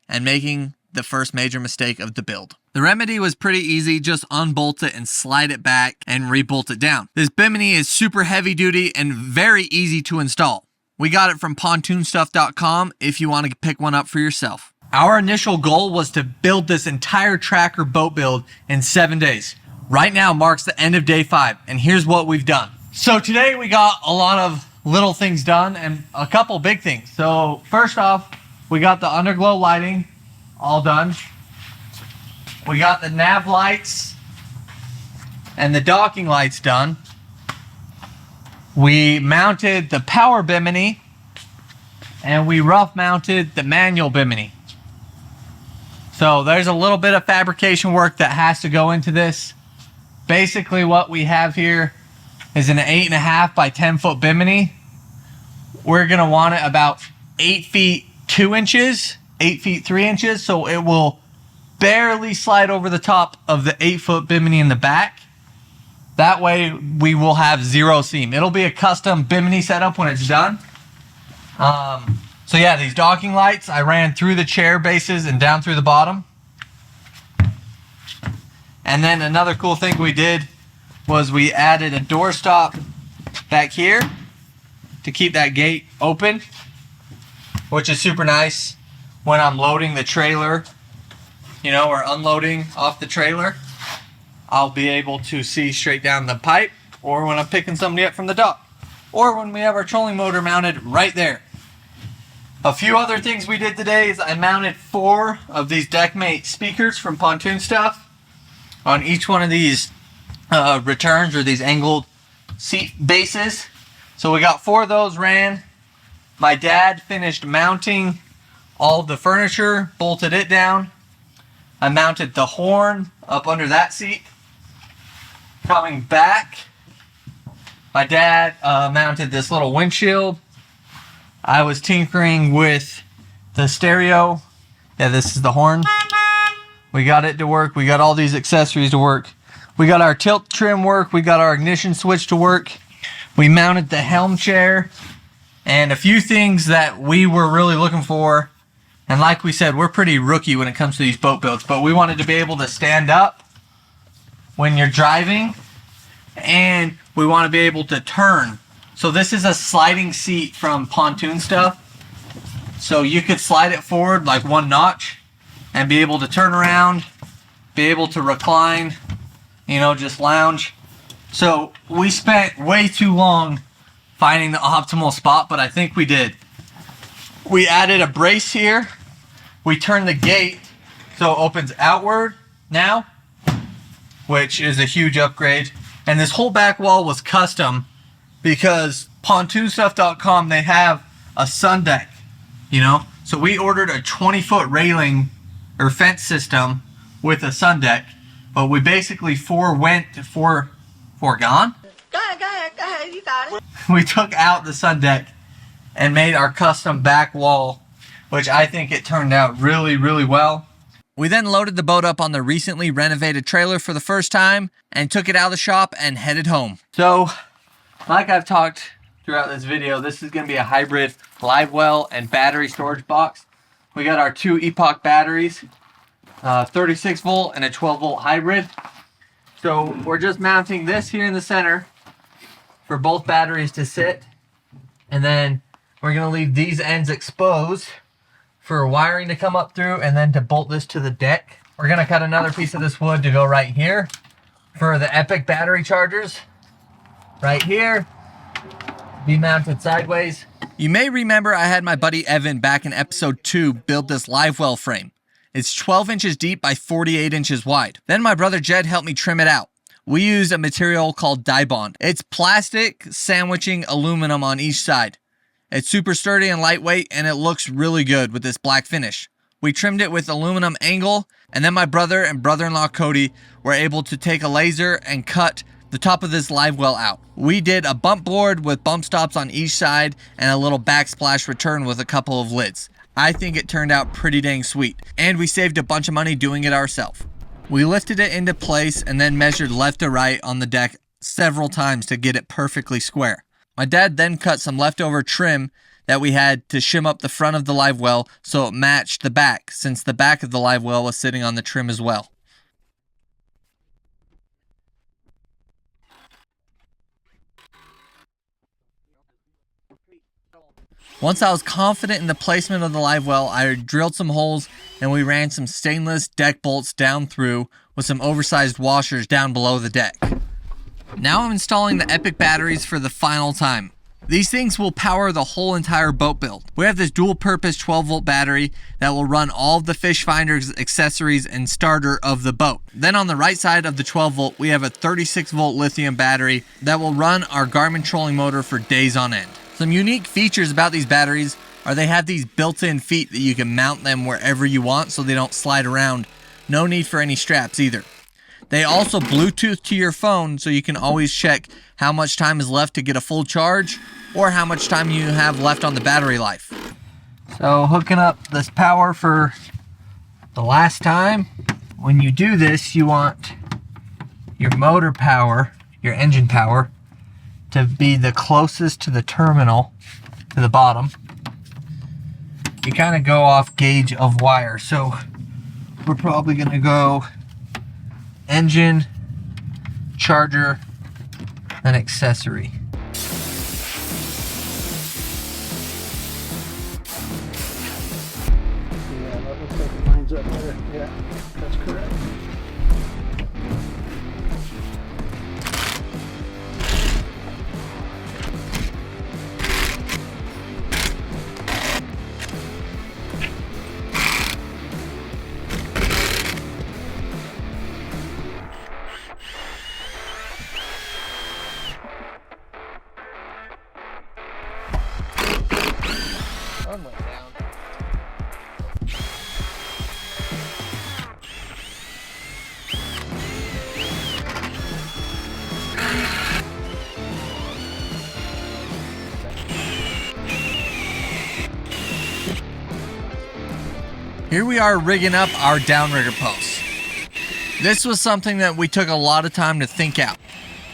and making the first major mistake of the build. The remedy was pretty easy, just unbolt it and slide it back and rebolt it down. This Bimini is super heavy duty and very easy to install. We got it from pontoonstuff.com if you want to pick one up for yourself. Our initial goal was to build this entire tracker boat build in 7 days. Right now marks the end of day 5, and here's what we've done. So today we got a lot of little things done and a couple big things. So first off, we got the underglow lighting all done. We got the nav lights and the docking lights done. We mounted the power Bimini and we rough mounted the manual Bimini. So there's a little bit of fabrication work that has to go into this. Basically what we have here is an 8.5 by 10 foot Bimini. We're gonna want it about 8 feet 2 inches, 8 feet 3 inches, so it will barely slide over the top of the 8 foot Bimini in the back. That way we will have 0 seam. It'll be a custom Bimini setup when it's done. So yeah, these docking lights, I ran through the chair bases and down through the bottom. And then another cool thing we did was we added a door stop back here to keep that gate open, which is super nice when I'm loading the trailer, you know, or unloading off the trailer. I'll be able to see straight down the pipe, or when I'm picking somebody up from the dock, or when we have our trolling motor mounted right there. A few other things we did today is I mounted 4 of these Deckmate speakers from Pontoon Stuff on each one of these returns, or these angled seat bases. So we got 4 of those ran. My dad finished mounting all the furniture, bolted it down. I mounted the horn up under that seat. Coming back, my dad mounted this little windshield. I was tinkering with the stereo. Yeah, this is the horn. We got it to work. We got all these accessories to work. We got our tilt trim work. We got our ignition switch to work. We mounted the Helm chair and a few things that we were really looking for. And like we said, we're pretty rookie when it comes to these boat builds, but we wanted to be able to stand up when you're driving, and we want to be able to turn. So this is a sliding seat from Pontoon Stuff. So you could slide it forward like 1 notch and be able to turn around, be able to recline, you know, just lounge. So we spent way too long finding the optimal spot, but I think we did. We added a brace here. We turned the gate so it opens outward now, which is a huge upgrade. And this whole back wall was custom because pontoonstuff.com, they have a sun deck, you know? So we ordered a 20-foot railing or fence system with a sun deck, but we basically foregone. Go ahead, you got it. We took out the sun deck and made our custom back wall, which I think it turned out really, really well. We then loaded the boat up on the recently renovated trailer for the first time and took it out of the shop and headed home. So, like I've talked throughout this video, this is going to be a hybrid Livewell and battery storage box. We got our 2 Epoch batteries, 36 volt and a 12 volt hybrid. So we're just mounting this here in the center for both batteries to sit. And then we're going to leave these ends exposed for wiring to come up through and then to bolt this to the deck. We're going to cut another piece of this wood to go right here for the Epic battery chargers. Right here, be mounted sideways. You may remember I had my buddy Evan back in episode 2 build this Livewell frame. It's 12 inches deep by 48 inches wide. Then my brother Jed helped me trim it out. We used a material called dye bond. It's plastic sandwiching aluminum on each side. It's super sturdy and lightweight, and it looks really good with this black finish. We trimmed it with aluminum angle, and then my brother and brother-in-law Cody were able to take a laser and cut the top of this Livewell out. We did a bump board with bump stops on each side and a little backsplash return with a couple of lids. I think it turned out pretty dang sweet, and we saved a bunch of money doing it ourselves. We lifted it into place and then measured left to right on the deck several times to get it perfectly square. My dad then cut some leftover trim that we had to shim up the front of the Livewell so it matched the back, since the back of the Livewell was sitting on the trim as well. Once I was confident in the placement of the Livewell, I drilled some holes and we ran some stainless deck bolts down through with some oversized washers down below the deck. Now I'm installing the Epic batteries for the final time. These things will power the whole entire boat build. We have this dual purpose 12 volt battery that will run all of the fish finders, accessories, and starter of the boat. Then on the right side of the 12 volt, we have a 36 volt lithium battery that will run our Garmin trolling motor for days on end. Some unique features about these batteries are they have these built-in feet that you can mount them wherever you want so they don't slide around. No need for any straps either. They also Bluetooth to your phone so you can always check how much time is left to get a full charge or how much time you have left on the battery life. So hooking up this power for the last time. When you do this, you want your motor power, your engine power, to be the closest to the terminal, to the bottom. You kind of go off gauge of wire. So we're probably going to go engine, charger, and accessory. Yeah, that looks like it lines up better. Yeah, that's correct. One went down. Here we are rigging up our downrigger posts. This was something that we took a lot of time to think out.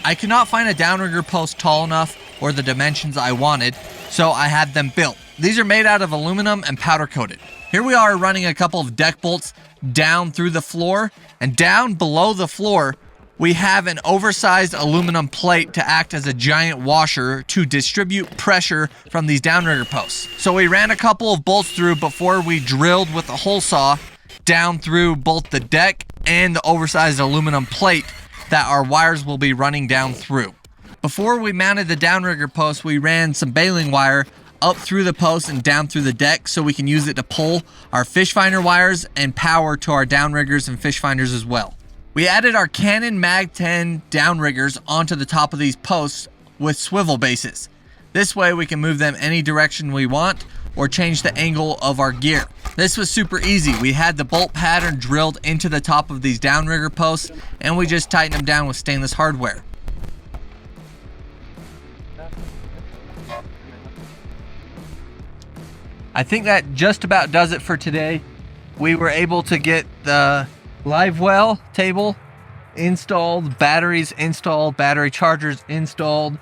I could not find a downrigger post tall enough or the dimensions I wanted, so I had them built. These are made out of aluminum and powder coated. Here we are running a couple of deck bolts down through the floor, and down below the floor we have an oversized aluminum plate to act as a giant washer to distribute pressure from these downrigger posts. So we ran a couple of bolts through before we drilled with a hole saw down through both the deck and the oversized aluminum plate that our wires will be running down through. Before we mounted the downrigger post, we ran some baling wire up through the post and down through the deck so we can use it to pull our fish finder wires and power to our downriggers and fish finders as well. We added our Canon Mag 10 downriggers onto the top of these posts with swivel bases. This way we can move them any direction we want or change the angle of our gear. This was super easy. We had the bolt pattern drilled into the top of these downrigger posts and we just tightened them down with stainless hardware. I think that just about does it for today. We were able to get the Livewell table installed, batteries installed, battery chargers installed,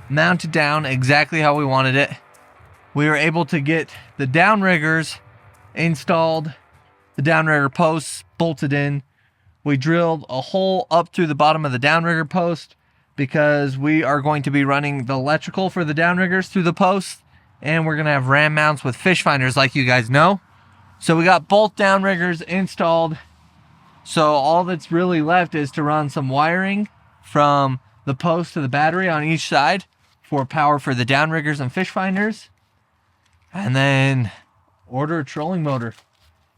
mounted down exactly how we wanted it. We were able to get the downriggers installed, the downrigger posts bolted in. We drilled a hole up through the bottom of the downrigger post because we are going to be running the electrical for the downriggers through the posts, and we're going to have ram mounts with fish finders like you guys know. So we got both downriggers installed. So all that's really left is to run some wiring from the post to the battery on each side for power for the downriggers and fish finders. And then order a trolling motor.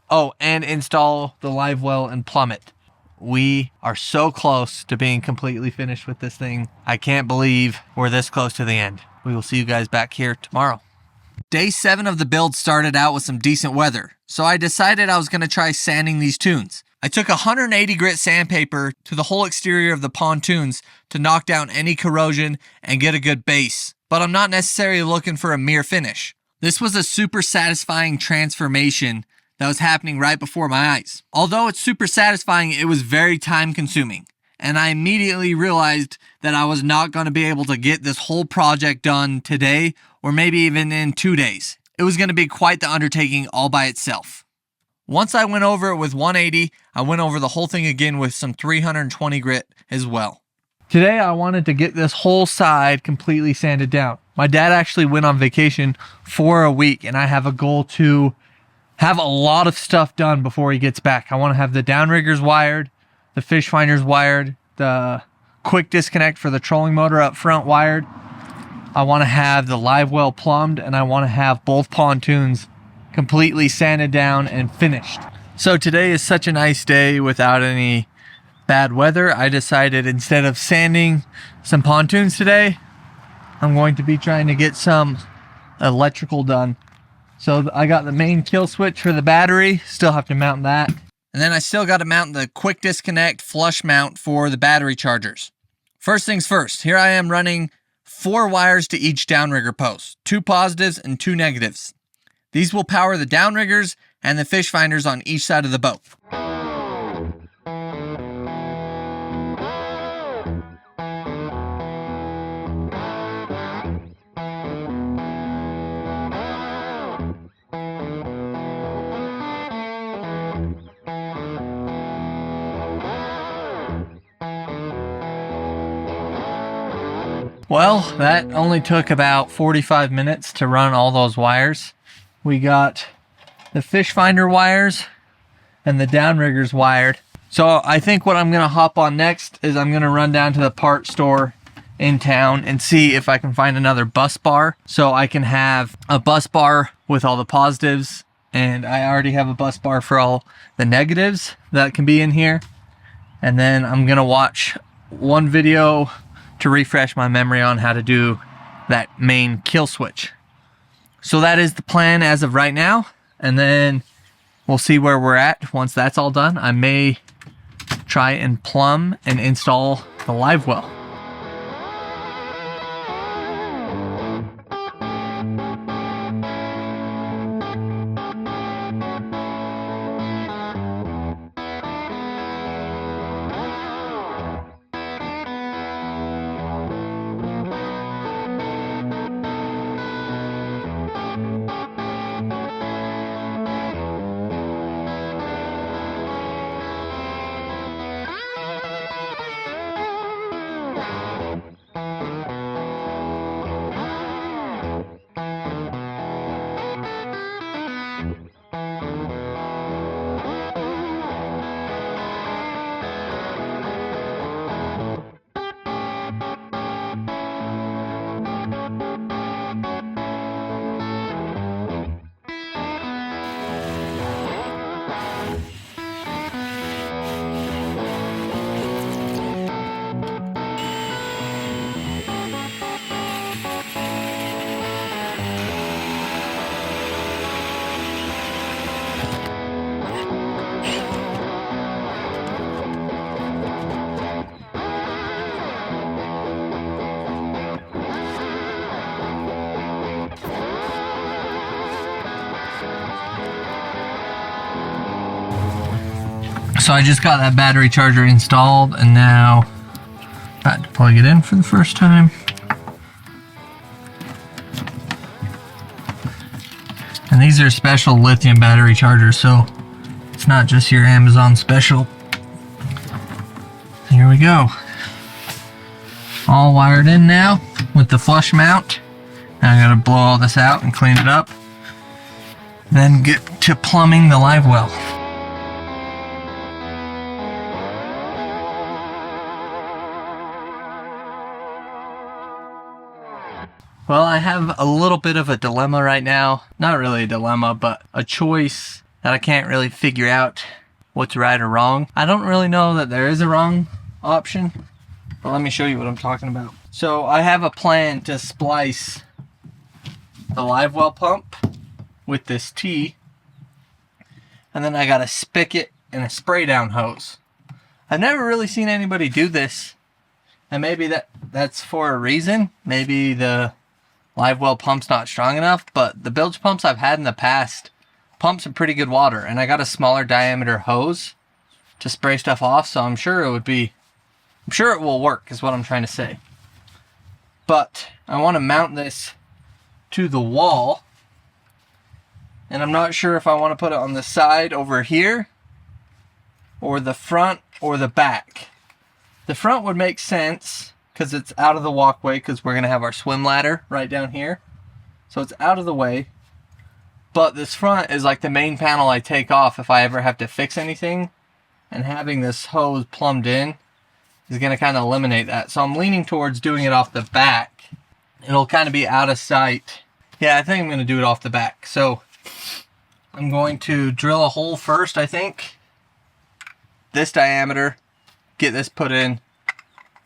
Oh, and install the Livewell and plummet. We are so close to being completely finished with this thing. I can't believe we're this close to the end. We will see you guys back here tomorrow. Day 7 of the build started out with some decent weather, so I decided I was going to try sanding these tunes. I took 180 grit sandpaper to the whole exterior of the pontoons to knock down any corrosion and get a good base, but I'm not necessarily looking for a mere finish. This was a super satisfying transformation that was happening right before my eyes. Although it's super satisfying, it was very time consuming, and I immediately realized that I was not going to be able to get this whole project done today or maybe even in 2 days. It was going to be quite the undertaking all by itself. Once I went over it with 180, I went over the whole thing again with some 320 grit as well. Today I wanted to get this whole side completely sanded down. My dad actually went on vacation for a week, and I have a goal to have a lot of stuff done before he gets back. I want to have the downriggers wired, the fish finders wired, the quick disconnect for the trolling motor up front wired. I want to have the Livewell plumbed, and I want to have both pontoons completely sanded down and finished. So today is such a nice day without any bad weather. I decided instead of sanding some pontoons today, I'm going to be trying to get some electrical done. So I got the main kill switch for the battery, still have to mount that. And then I still got to mount the quick disconnect flush mount for the battery chargers. First things first, here I am running 4 wires to each downrigger post, 2 positives and 2 negatives. These will power the downriggers and the fish finders on each side of the boat. Well, that only took about 45 minutes to run all those wires. We got the fish finder wires and the downriggers wired. So I think what I'm gonna hop on next is I'm gonna run down to the part store in town and see if I can find another bus bar so I can have a bus bar with all the positives, and I already have a bus bar for all the negatives that can be in here. And then I'm gonna watch one video to refresh my memory on how to do that main kill switch. So that is the plan as of right now, and then we'll see where we're at once that's all done. I may try and plumb and install the Livewell. So I just got that battery charger installed, and now about to plug it in for the first time. And these are special lithium battery chargers, so it's not just your Amazon special. Here we go. All wired in now with the flush mount. Now I gotta blow all this out and clean it up. Then get to plumbing the Livewell. Well, I have a little bit of a dilemma right now. Not really a dilemma, but a choice that I can't really figure out what's right or wrong. I don't really know that there is a wrong option, but let me show you what I'm talking about. So I have a plan to splice the Livewell pump with this T, and then I got a spigot and a spray down hose. I've never really seen anybody do this, and maybe that's for a reason. Maybe the Livewell pump's not strong enough, but the bilge pumps I've had in the past pump some pretty good water, and I got a smaller diameter hose to spray stuff off, so I'm sure it will work, is what I'm trying to say. But I want to mount this to the wall, and I'm not sure if I want to put it on the side over here, or the front, or the back. The front would make sense because it's out of the walkway, because we're going to have our swim ladder right down here. So it's out of the way. But this front is like the main panel I take off if I ever have to fix anything. And having this hose plumbed in is going to kind of eliminate that. So I'm leaning towards doing it off the back. It'll kind of be out of sight. Yeah, I think I'm going to do it off the back. So I'm going to drill a hole first, I think. This diameter. Get this put in.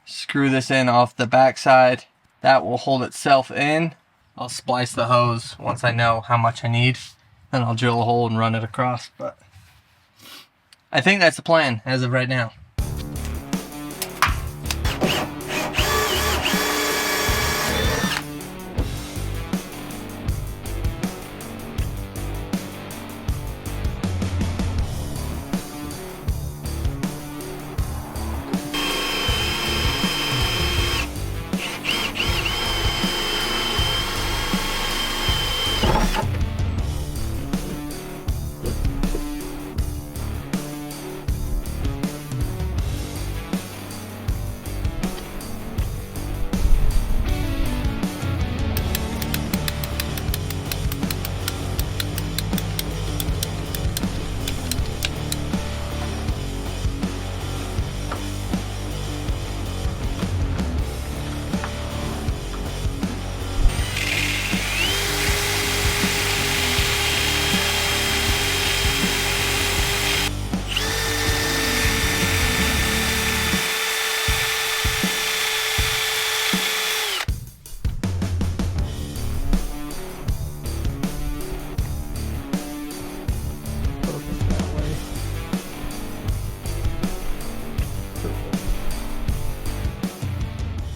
Screw this in off the back side. That will hold itself in. I'll splice the hose once I know how much I need. Then I'll drill a hole and run it across. But I think that's the plan as of right now.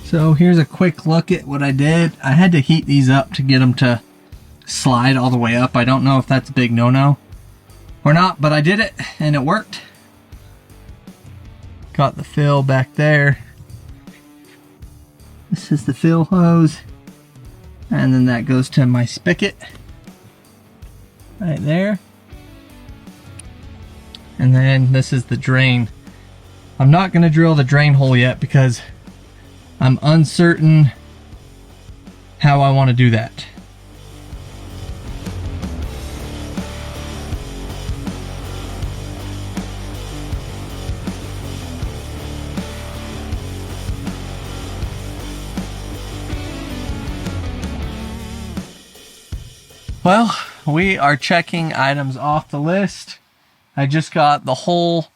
So here's a quick look at what I did. I had to heat these up to get them to slide all the way up. I don't know if that's a big no-no or not, but I did it and it worked. Got the fill back there. This is the fill hose. And then that goes to my spigot right there. And then this is the drain. I'm not going to drill the drain hole yet because I'm uncertain how I want to do that. Well, we are checking items off the list. I just got the whole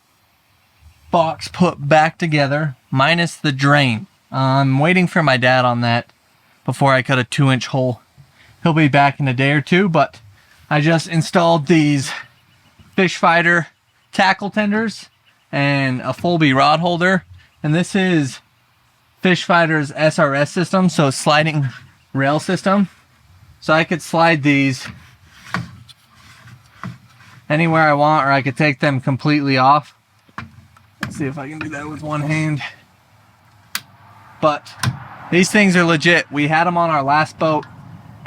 box put back together, minus the drain. I'm waiting for my dad on that before I cut a 2-inch hole. He'll be back in a day or two, but I just installed these fish fighter tackle tenders and a Fulby rod holder. And this is Fish Fighter's SRS system, so sliding rail system. So I could slide these anywhere I want, or I could take them completely off. Let's see if I can do that with one hand. But these things are legit. We had them on our last boat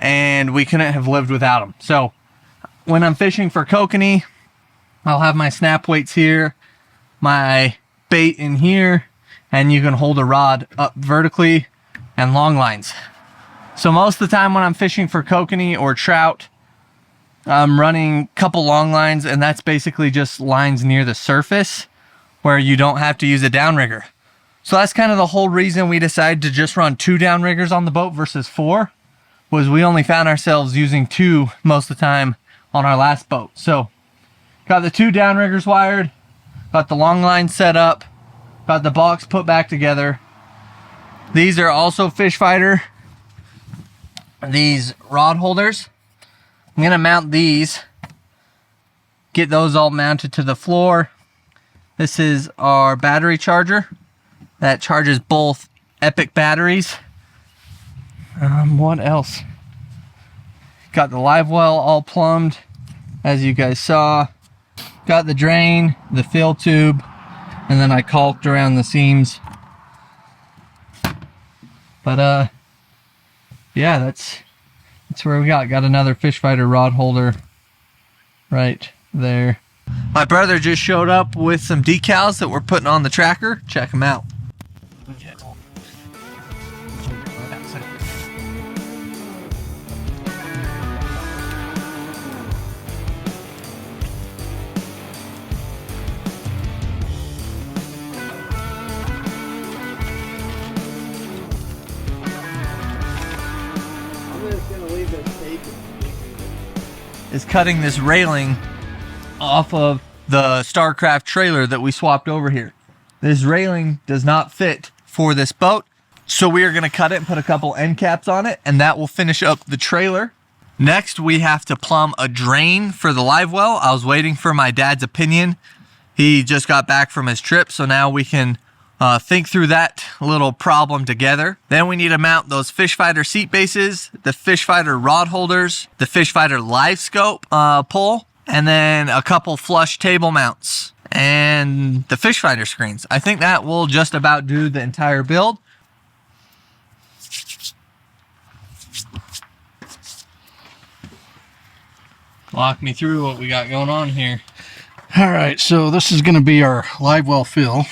and we couldn't have lived without them. So when I'm fishing for kokanee, I'll have my snap weights here, my bait in here, and you can hold a rod up vertically and long lines. So most of the time when I'm fishing for kokanee or trout, I'm running a couple long lines, and that's basically just lines near the surface where you don't have to use a downrigger. So that's kind of the whole reason we decided to just run 2 downriggers on the boat versus 4, was we only found ourselves using 2 most of the time on our last boat. So got the 2 downriggers wired, got the long line set up, got the box put back together. These are also Fish Fighter, these rod holders. I'm gonna mount these, get those all mounted to the floor, This is our battery charger that charges both Epic batteries. What else? Got the Livewell all plumbed, as you guys saw. Got the drain, the fill tube, and then I caulked around the seams. But yeah, that's where we got another fish fighter rod holder right there. My brother just showed up with some decals that we're putting on the tracker. Check them out. Is cutting this railing off of the Starcraft trailer that we swapped over here. This railing does not fit for this boat, so we are going to cut it and put a couple end caps on it, and that will finish up the trailer. Next, we have to plumb a drain for the Livewell. I was waiting for my dad's opinion. He just got back from his trip, so now we can think through that little problem together. Then we need to mount those fish fighter seat bases, the fish fighter rod holders, the fish fighter live scope pole, and then a couple flush table mounts and the fish fighter screens. I think that will just about do the entire build. Walk me through what we got going on here. All right, so this is going to be our Livewell fill,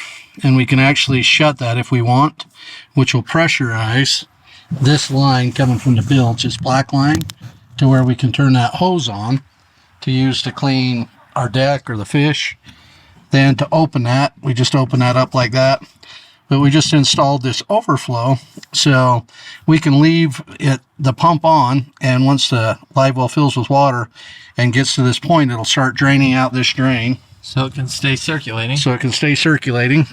and we can actually shut that if we want, which will pressurize this line coming from the bilge, this black line, to where we can turn that hose on to use to clean our deck or the fish. Then to open that, we just open that up like that. But we just installed this overflow, so we can leave the pump on, and once the Livewell fills with water and gets to this point, it'll start draining out this drain. So it can stay circulating. So it can stay circulating.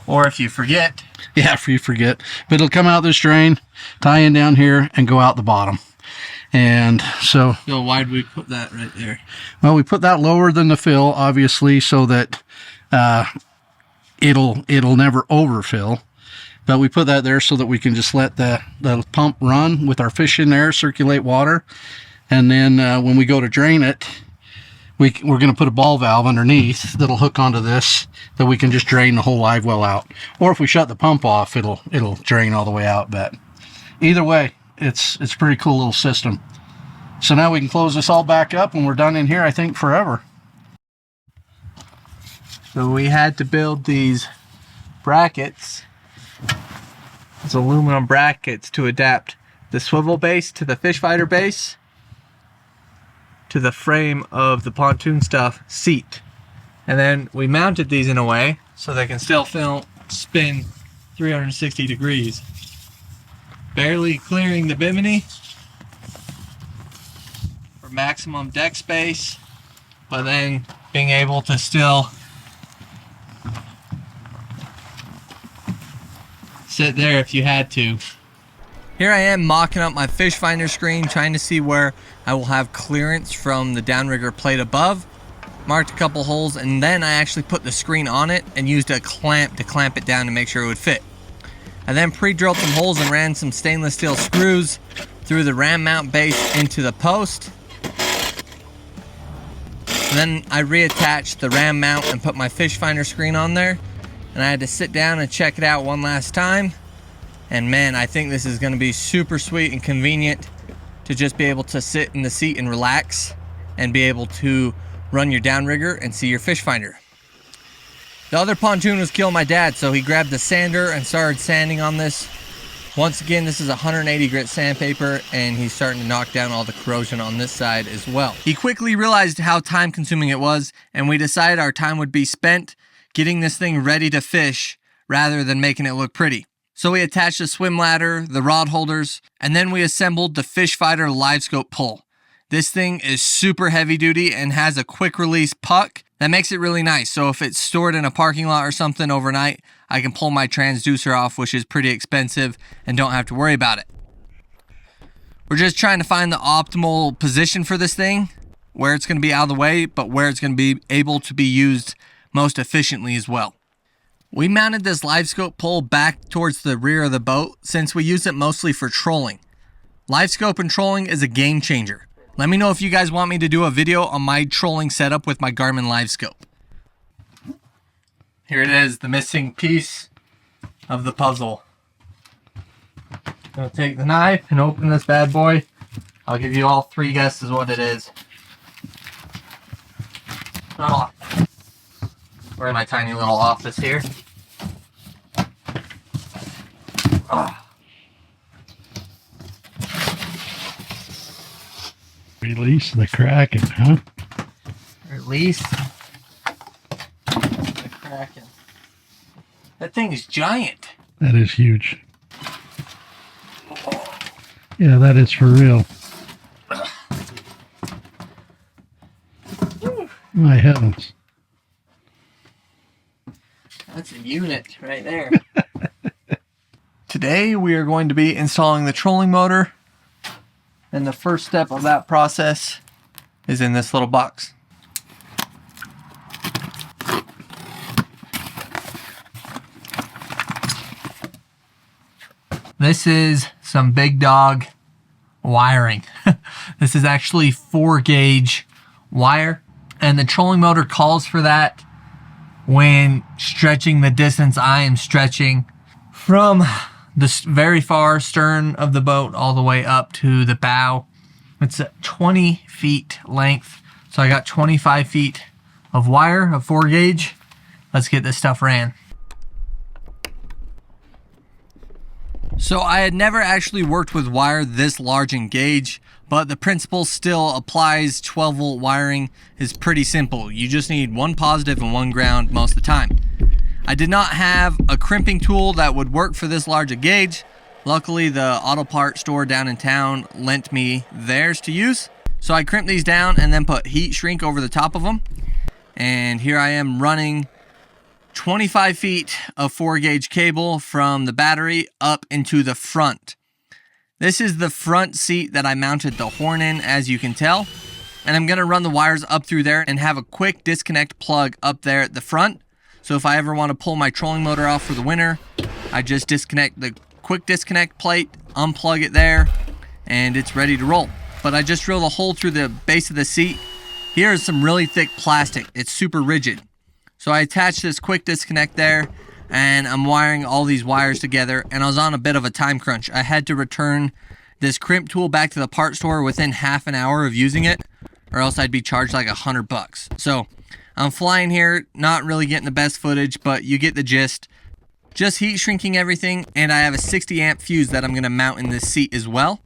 Or if you forget. Yeah, if you forget. But it'll come out this drain, tie in down here, and go out the bottom. And so... So why'd we put that right there? Well, we put that lower than the fill, obviously, so that it'll never overfill. But we put that there so that we can just let the pump run with our fish in there, circulate water. And then when we go to drain it, we're going to put a ball valve underneath that'll hook onto this, that we can just drain the whole Livewell out. Or if we shut the pump off, it'll drain all the way out. But either way, it's a pretty cool little system. So now we can close this all back up, and we're done in here, I think, forever. So we had to build these brackets, these aluminum brackets, to adapt the swivel base to the fish fighter base to the frame of the pontoon stuff seat. And then we mounted these in a way so they can still spin 360 degrees. Barely clearing the Bimini for maximum deck space, but then being able to still sit there if you had to. Here I am mocking up my fish finder screen, trying to see where I will have clearance from the downrigger plate above. Marked a couple holes, and then I actually put the screen on it and used a clamp to clamp it down to make sure it would fit. I then pre-drilled some holes and ran some stainless steel screws through the ram mount base into the post. And then I reattached the ram mount and put my fish finder screen on there. And I had to sit down and check it out one last time. And man, I think this is going to be super sweet and convenient to just be able to sit in the seat and relax and be able to run your downrigger and see your fish finder. The other pontoon was killing my dad, so he grabbed the sander and started sanding on this. Once again, this is 180 grit sandpaper, and he's starting to knock down all the corrosion on this side as well. He quickly realized how time consuming it was, and we decided our time would be spent getting this thing ready to fish rather than making it look pretty. So we attached the swim ladder, the rod holders, and then we assembled the fish fighter live scope pull. This thing is super heavy duty and has a quick release puck that makes it really nice. So if it's stored in a parking lot or something overnight, I can pull my transducer off, which is pretty expensive, and don't have to worry about it. We're just trying to find the optimal position for this thing, where it's going to be out of the way, but where it's going to be able to be used most efficiently as well. We mounted this live scope pole back towards the rear of the boat since we use it mostly for trolling. Live scope and trolling is a game changer. Let me know if you guys want me to do a video on my trolling setup with my Garmin live scope. Here it is, the missing piece of the puzzle. I'll take the knife and open this bad boy. I'll give you all 3 guesses what it is. Oh. We're in my tiny little office here. Oh. Release the Kraken, huh? Release the Kraken. That thing is giant. That is huge. Yeah, that is for real. My heavens. That's a unit right there. Today we are going to be installing the trolling motor, and the first step of that process is in this little box. This is some big dog wiring. This is actually 4-gauge wire, and the trolling motor calls for that when stretching the distance I am stretching from the very far stern of the boat all the way up to the bow. It's 20 feet length, so I got 25 feet of wire of 4-gauge. Let's get this stuff ran. So I had never actually worked with wire this large in gauge, but the principle still applies. 12-volt wiring is pretty simple. You just need one positive and one ground most of the time. I did not have a crimping tool that would work for this large a gauge. Luckily, the auto part store down in town lent me theirs to use. So I crimped these down and then put heat shrink over the top of them. And here I am running 25 feet of 4-gauge cable from the battery up into the front. This is the front seat that I mounted the horn in, as you can tell. And I'm going to run the wires up through there and have a quick disconnect plug up there at the front. So if I ever want to pull my trolling motor off for the winter, I just disconnect the quick disconnect plate, unplug it there, and it's ready to roll. But I just drilled a hole through the base of the seat. Here is some really thick plastic. It's super rigid. So I attached this quick disconnect there, and I'm wiring all these wires together, and I was on a bit of a time crunch. I had to return this crimp tool back to the part store within half an hour of using it, or else I'd be charged like $100. So I'm flying here, not really getting the best footage, but you get the gist. Just heat shrinking everything, and I have a 60 amp fuse that I'm going to mount in this seat as well.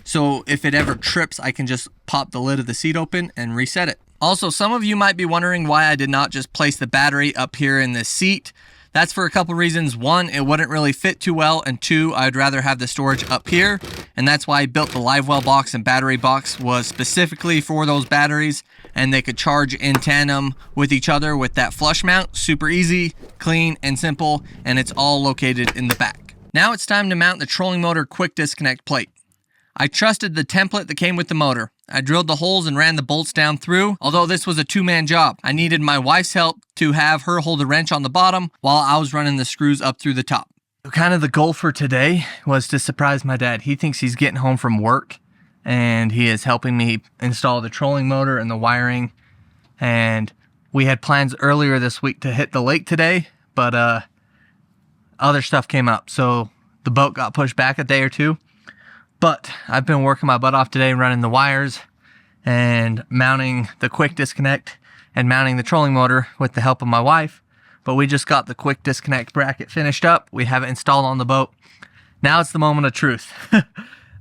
So if it ever trips, I can just pop the lid of the seat open and reset it. Also, some of you might be wondering why I did not just place the battery up here in this seat. That's for a couple reasons. 1, it wouldn't really fit too well, and 2, I'd rather have the storage up here, and that's why I built the Livewell box and battery box was specifically for those batteries, and they could charge in tandem with each other with that flush mount. Super easy, clean, and simple, and it's all located in the back. Now it's time to mount the trolling motor quick disconnect plate. I trusted the template that came with the motor. I drilled the holes and ran the bolts down through, although this was a 2-man job. I needed my wife's help to have her hold the wrench on the bottom while I was running the screws up through the top. Kind of the goal for today was to surprise my dad. He thinks he's getting home from work, and he is helping me install the trolling motor and the wiring. And we had plans earlier this week to hit the lake today, but other stuff came up. So the boat got pushed back a day or two. But I've been working my butt off today running the wires and mounting the quick disconnect and mounting the trolling motor with the help of my wife. But we just got the quick disconnect bracket finished up. We have it installed on the boat. Now it's the moment of truth.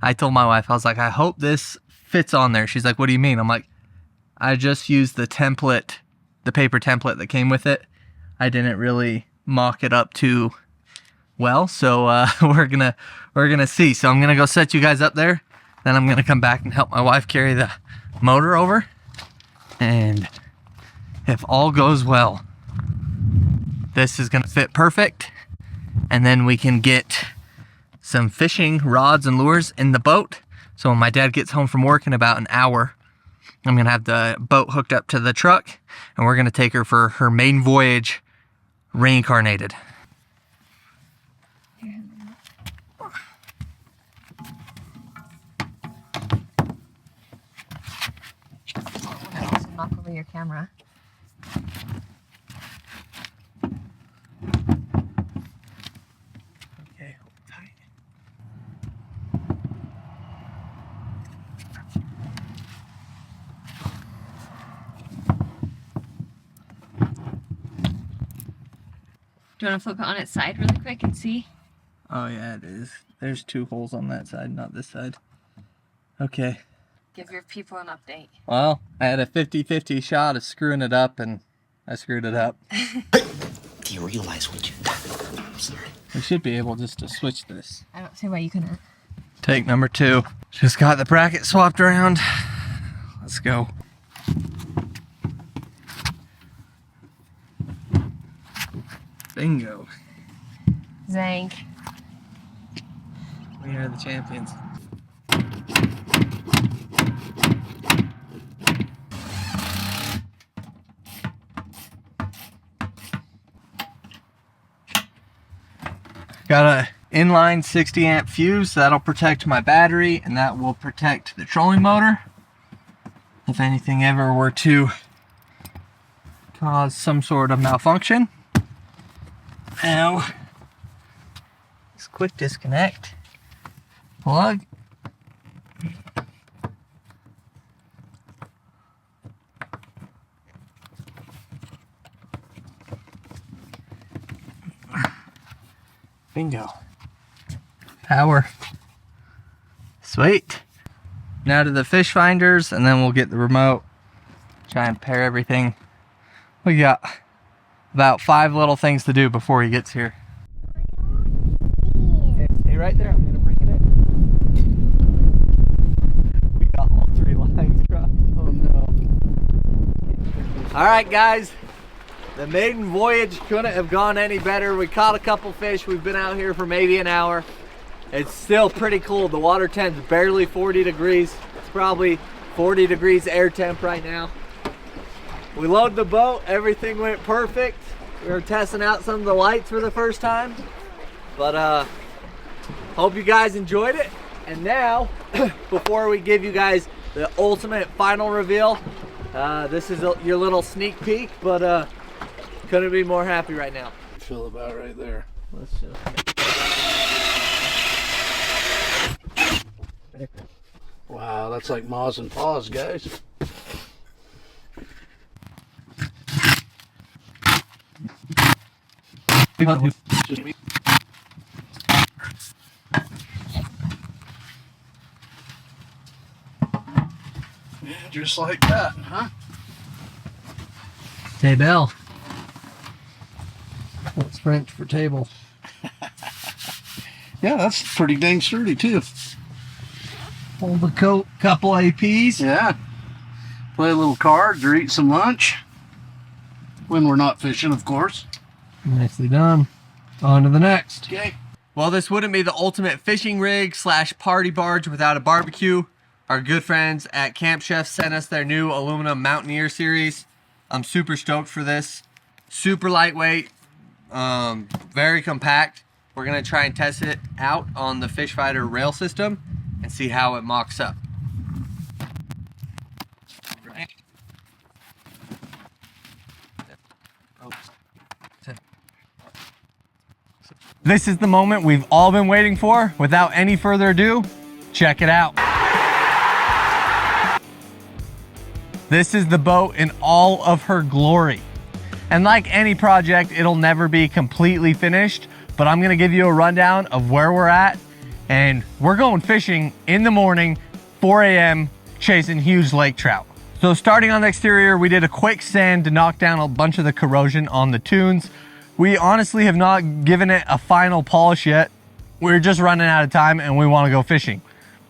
I told my wife, I was like, I hope this fits on there. She's like, what do you mean? I'm like, I just used the template, the paper template that came with it. I didn't really mock it up too well, so we're gonna see. So I'm gonna go set you guys up there, then I'm gonna come back and help my wife carry the motor over, and if all goes well, this is gonna fit perfect, and then we can get some fishing rods and lures in the boat. So when my dad gets home from work in about an hour, I'm gonna have the boat hooked up to the truck, and we're gonna take her for her maiden voyage, reincarnated. Knock over your camera. Okay, hold tight. Do you want to flip it on its side really quick and see? Oh yeah, it is. There's 2 holes on that side, not this side. Okay. Give your people an update. Well, I had a 50-50 shot of screwing it up, and I screwed it up. Do you realize what you've done? I'm sorry. We should be able just to switch this. I don't see why you couldn't. Take number 2. Just got the bracket swapped around. Let's go. Bingo. Zank. We are the champions. Got a inline 60 amp fuse that'll protect my battery, and that will protect the trolling motor if anything ever were to cause some sort of malfunction. Now, this quick disconnect, plug, bingo, power, sweet. Now to the fish finders, and then we'll get the remote, try and pair everything. We got about 5 little things to do before he gets here. Okay, stay right there, I'm gonna bring it in. We got all 3 lines crossed. Oh no. All right guys, the maiden voyage couldn't have gone any better. We caught a couple fish. We've been out here for maybe an hour. It's still pretty cool. The water temp's barely 40 degrees. It's probably 40 degrees air temp right now. We loaded the boat, everything went perfect. We were testing out some of the lights for the first time. But hope you guys enjoyed it. And now, before we give you guys the ultimate final reveal, this is your little sneak peek, but couldn't be more happy right now. Feel about right there. Let's just... Wow, that's like Moz and Paws, guys. Just me. Yeah, just like that, huh? Table. What's French for table? Yeah, that's pretty dang sturdy too. Hold the coat, couple APs. Yeah. Play a little cards or eat some lunch. When we're not fishing, of course. Nicely done. On to the next. Okay. Well, this wouldn't be the ultimate fishing rig / party barge without a barbecue. Our good friends at Camp Chef sent us their new aluminum Mountaineer series. I'm super stoked for this. Super lightweight, very compact. We're gonna try and test it out on the Fish Fighter rail system and see how it mocks up. This is the moment we've all been waiting for. Without any further ado, check it out. This is the boat in all of her glory. And like any project, it'll never be completely finished, but I'm gonna give you a rundown of where we're at. And we're going fishing in the morning, 4 a.m., chasing huge lake trout. So starting on the exterior, we did a quick sand to knock down a bunch of the corrosion on the tunes. We honestly have not given it a final polish yet. We're just running out of time and we want to go fishing.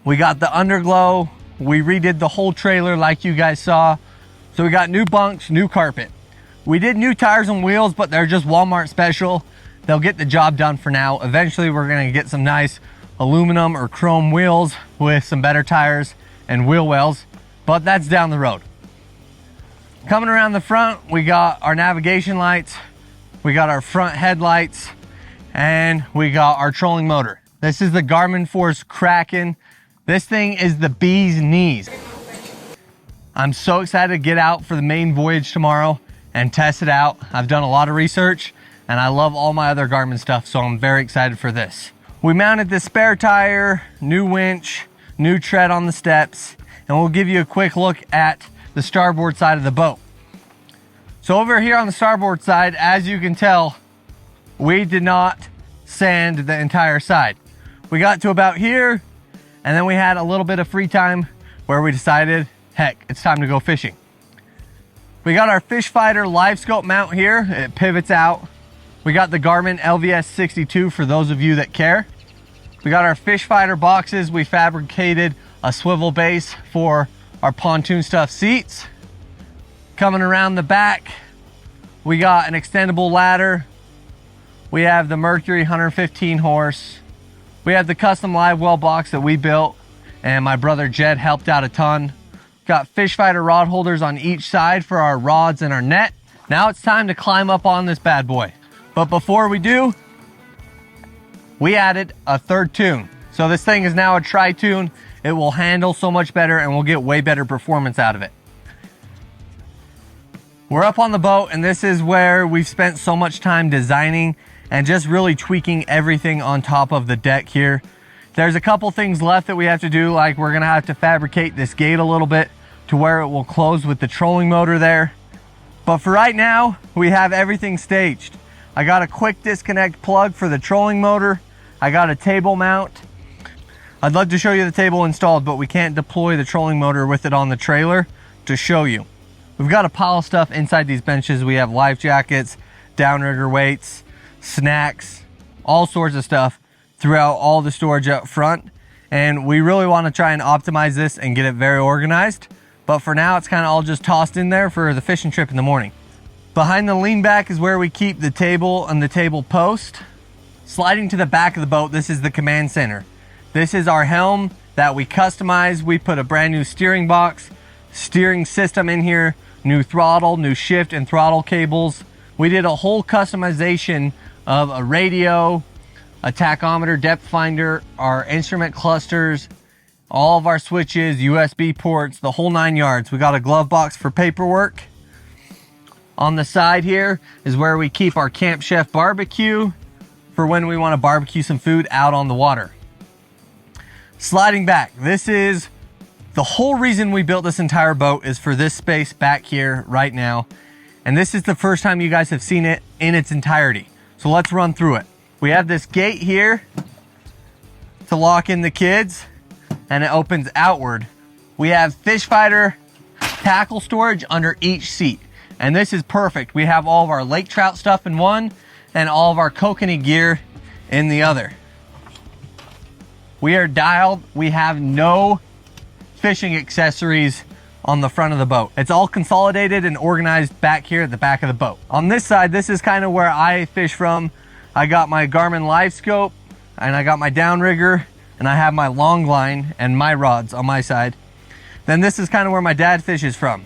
We got the underglow. We redid the whole trailer like you guys saw. So we got new bunks, new carpet. We did new tires and wheels, but they're just Walmart special. They'll get the job done for now. Eventually we're gonna get some nice aluminum or chrome wheels with some better tires and wheel wells. but that's down the road. Coming around the front, we got our navigation lights, we got our front headlights, and we got our trolling motor. This is the Garmin Force Kraken. This thing is the bee's knees. I'm so excited to get out for the main voyage tomorrow and test it out. I've done a lot of research and I love all my other Garmin stuff, so I'm very excited for this. We mounted this spare tire, new winch, new tread on the steps, and we'll give you a quick look at the starboard side of the boat. So over here on the starboard side, as you can tell, we did not sand the entire side. We got to about here, and then we had a little bit of free time where we decided, heck, it's time to go fishing. We got our Fish Fighter live scope mount here. It pivots out. We got the Garmin LVS 62 for those of you that care. We got our Fish Fighter boxes. We fabricated a swivel base for our pontoon stuffed seats. Coming around the back, we got an extendable ladder. We have the Mercury 115 horse. We have the custom Livewell box that we built, and my brother Jed helped out a ton. Got Fish Fighter rod holders on each side for our rods and our net. Now it's time to climb up on this bad boy. But before we do, we added a third tune. So this thing is now a tri-tune. It will handle so much better and we'll get way better performance out of it. We're up on the boat, and this is where we've spent so much time designing and just really tweaking everything on top of the deck here. There's a couple things left that we have to do, like we're gonna have to fabricate this gate a little bit to where it will close with the trolling motor there. But for right now, we have everything staged. I got a quick disconnect plug for the trolling motor. I got a table mount. I'd love to show you the table installed, but we can't deploy the trolling motor with it on the trailer to show you. We've got a pile of stuff inside these benches. We have life jackets, downrigger weights, snacks, all sorts of stuff throughout all the storage up front. And we really want to try and optimize this and get it very organized. But for now, it's kind of all just tossed in there for the fishing trip in the morning. Behind the lean back is where we keep the table and the table post. Sliding to the back of the boat, this is the command center. This is our Helm that we customized. We put a brand new steering box, steering system in here, new throttle, new shift and throttle cables. We did a whole customization of a radio, a tachometer, depth finder, our instrument clusters, all of our switches, USB ports, the whole 9 yards. We got a glove box for paperwork. On the side here is where we keep our Camp Chef barbecue for when we want to barbecue some food out on the water. Sliding back, this is the whole reason we built this entire boat, is for this space back here right now. And this is the first time you guys have seen it in its entirety. So let's run through it. We have this gate here to lock in the kids, and it opens outward. We have Fish Fighter tackle storage under each seat. And this is perfect. We have all of our lake trout stuff in one and all of our kokanee gear in the other. We are dialed. We have no fishing accessories on the front of the boat. It's all consolidated and organized back here at the back of the boat. On this side, this is kind of where I fish from. I got my Garmin live scope, and I got my downrigger, and I have my long line and my rods on my side. Then this is kind of where my dad fishes from.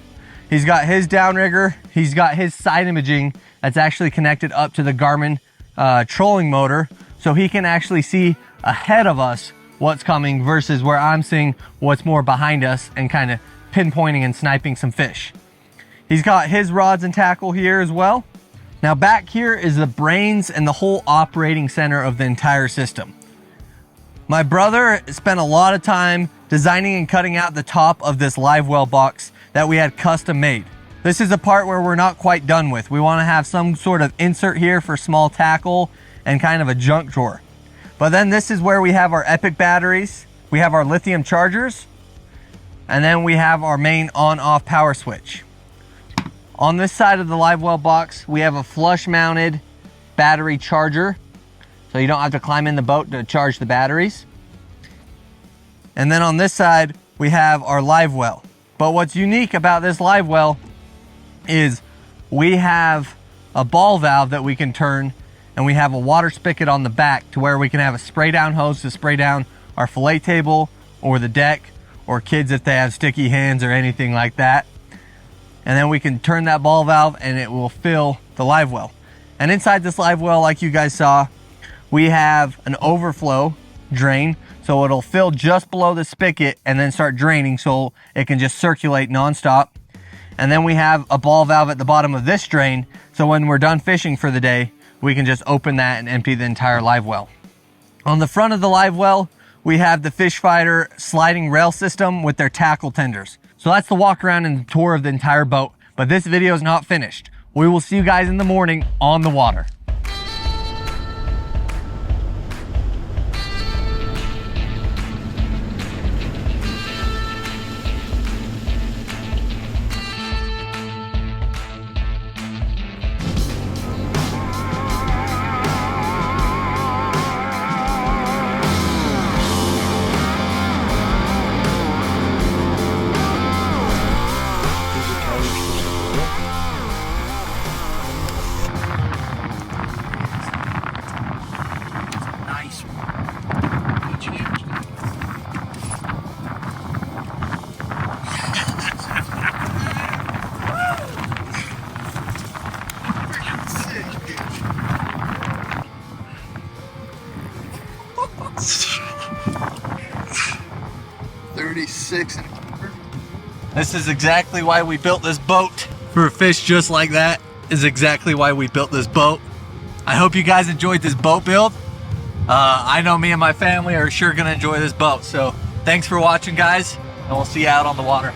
He's got his downrigger. He's got his side imaging that's actually connected up to the Garmin trolling motor, so he can actually see ahead of us what's coming versus where I'm seeing what's more behind us and kind of pinpointing and sniping some fish. He's got his rods and tackle here as well. Now back here is the brains and the whole operating center of the entire system. My brother spent a lot of time designing and cutting out the top of this Livewell box that we had custom made. This is a part where we're not quite done with. We want to have some sort of insert here for small tackle and kind of a junk drawer. But then this is where we have our Epic batteries, we have our lithium chargers, and then we have our main on-off power switch. On this side of the Livewell box, we have a flush mounted battery charger, so you don't have to climb in the boat to charge the batteries. And then on this side, we have our Livewell. But what's unique about this Livewell is we have a ball valve that we can turn, and we have a water spigot on the back to where we can have a spray down hose to spray down our fillet table or the deck, or kids if they have sticky hands or anything like that. And then we can turn that ball valve and it will fill the live well. And inside this live well, like you guys saw, we have an overflow drain. So it'll fill just below the spigot and then start draining so it can just circulate nonstop. And then we have a ball valve at the bottom of this drain. So when we're done fishing for the day, we can just open that and empty the entire live well. On the front of the live well, we have the Fish Fighter sliding rail system with their tackle tenders. So that's the walk around and the tour of the entire boat. But this video is not finished. We will see you guys in the morning on the water. This is exactly why we built this boat. For a fish just like that is exactly why we built this boat. I hope you guys enjoyed this boat build. I know me and my family are sure gonna enjoy this boat. So thanks for watching, guys, and we'll see you out on the water.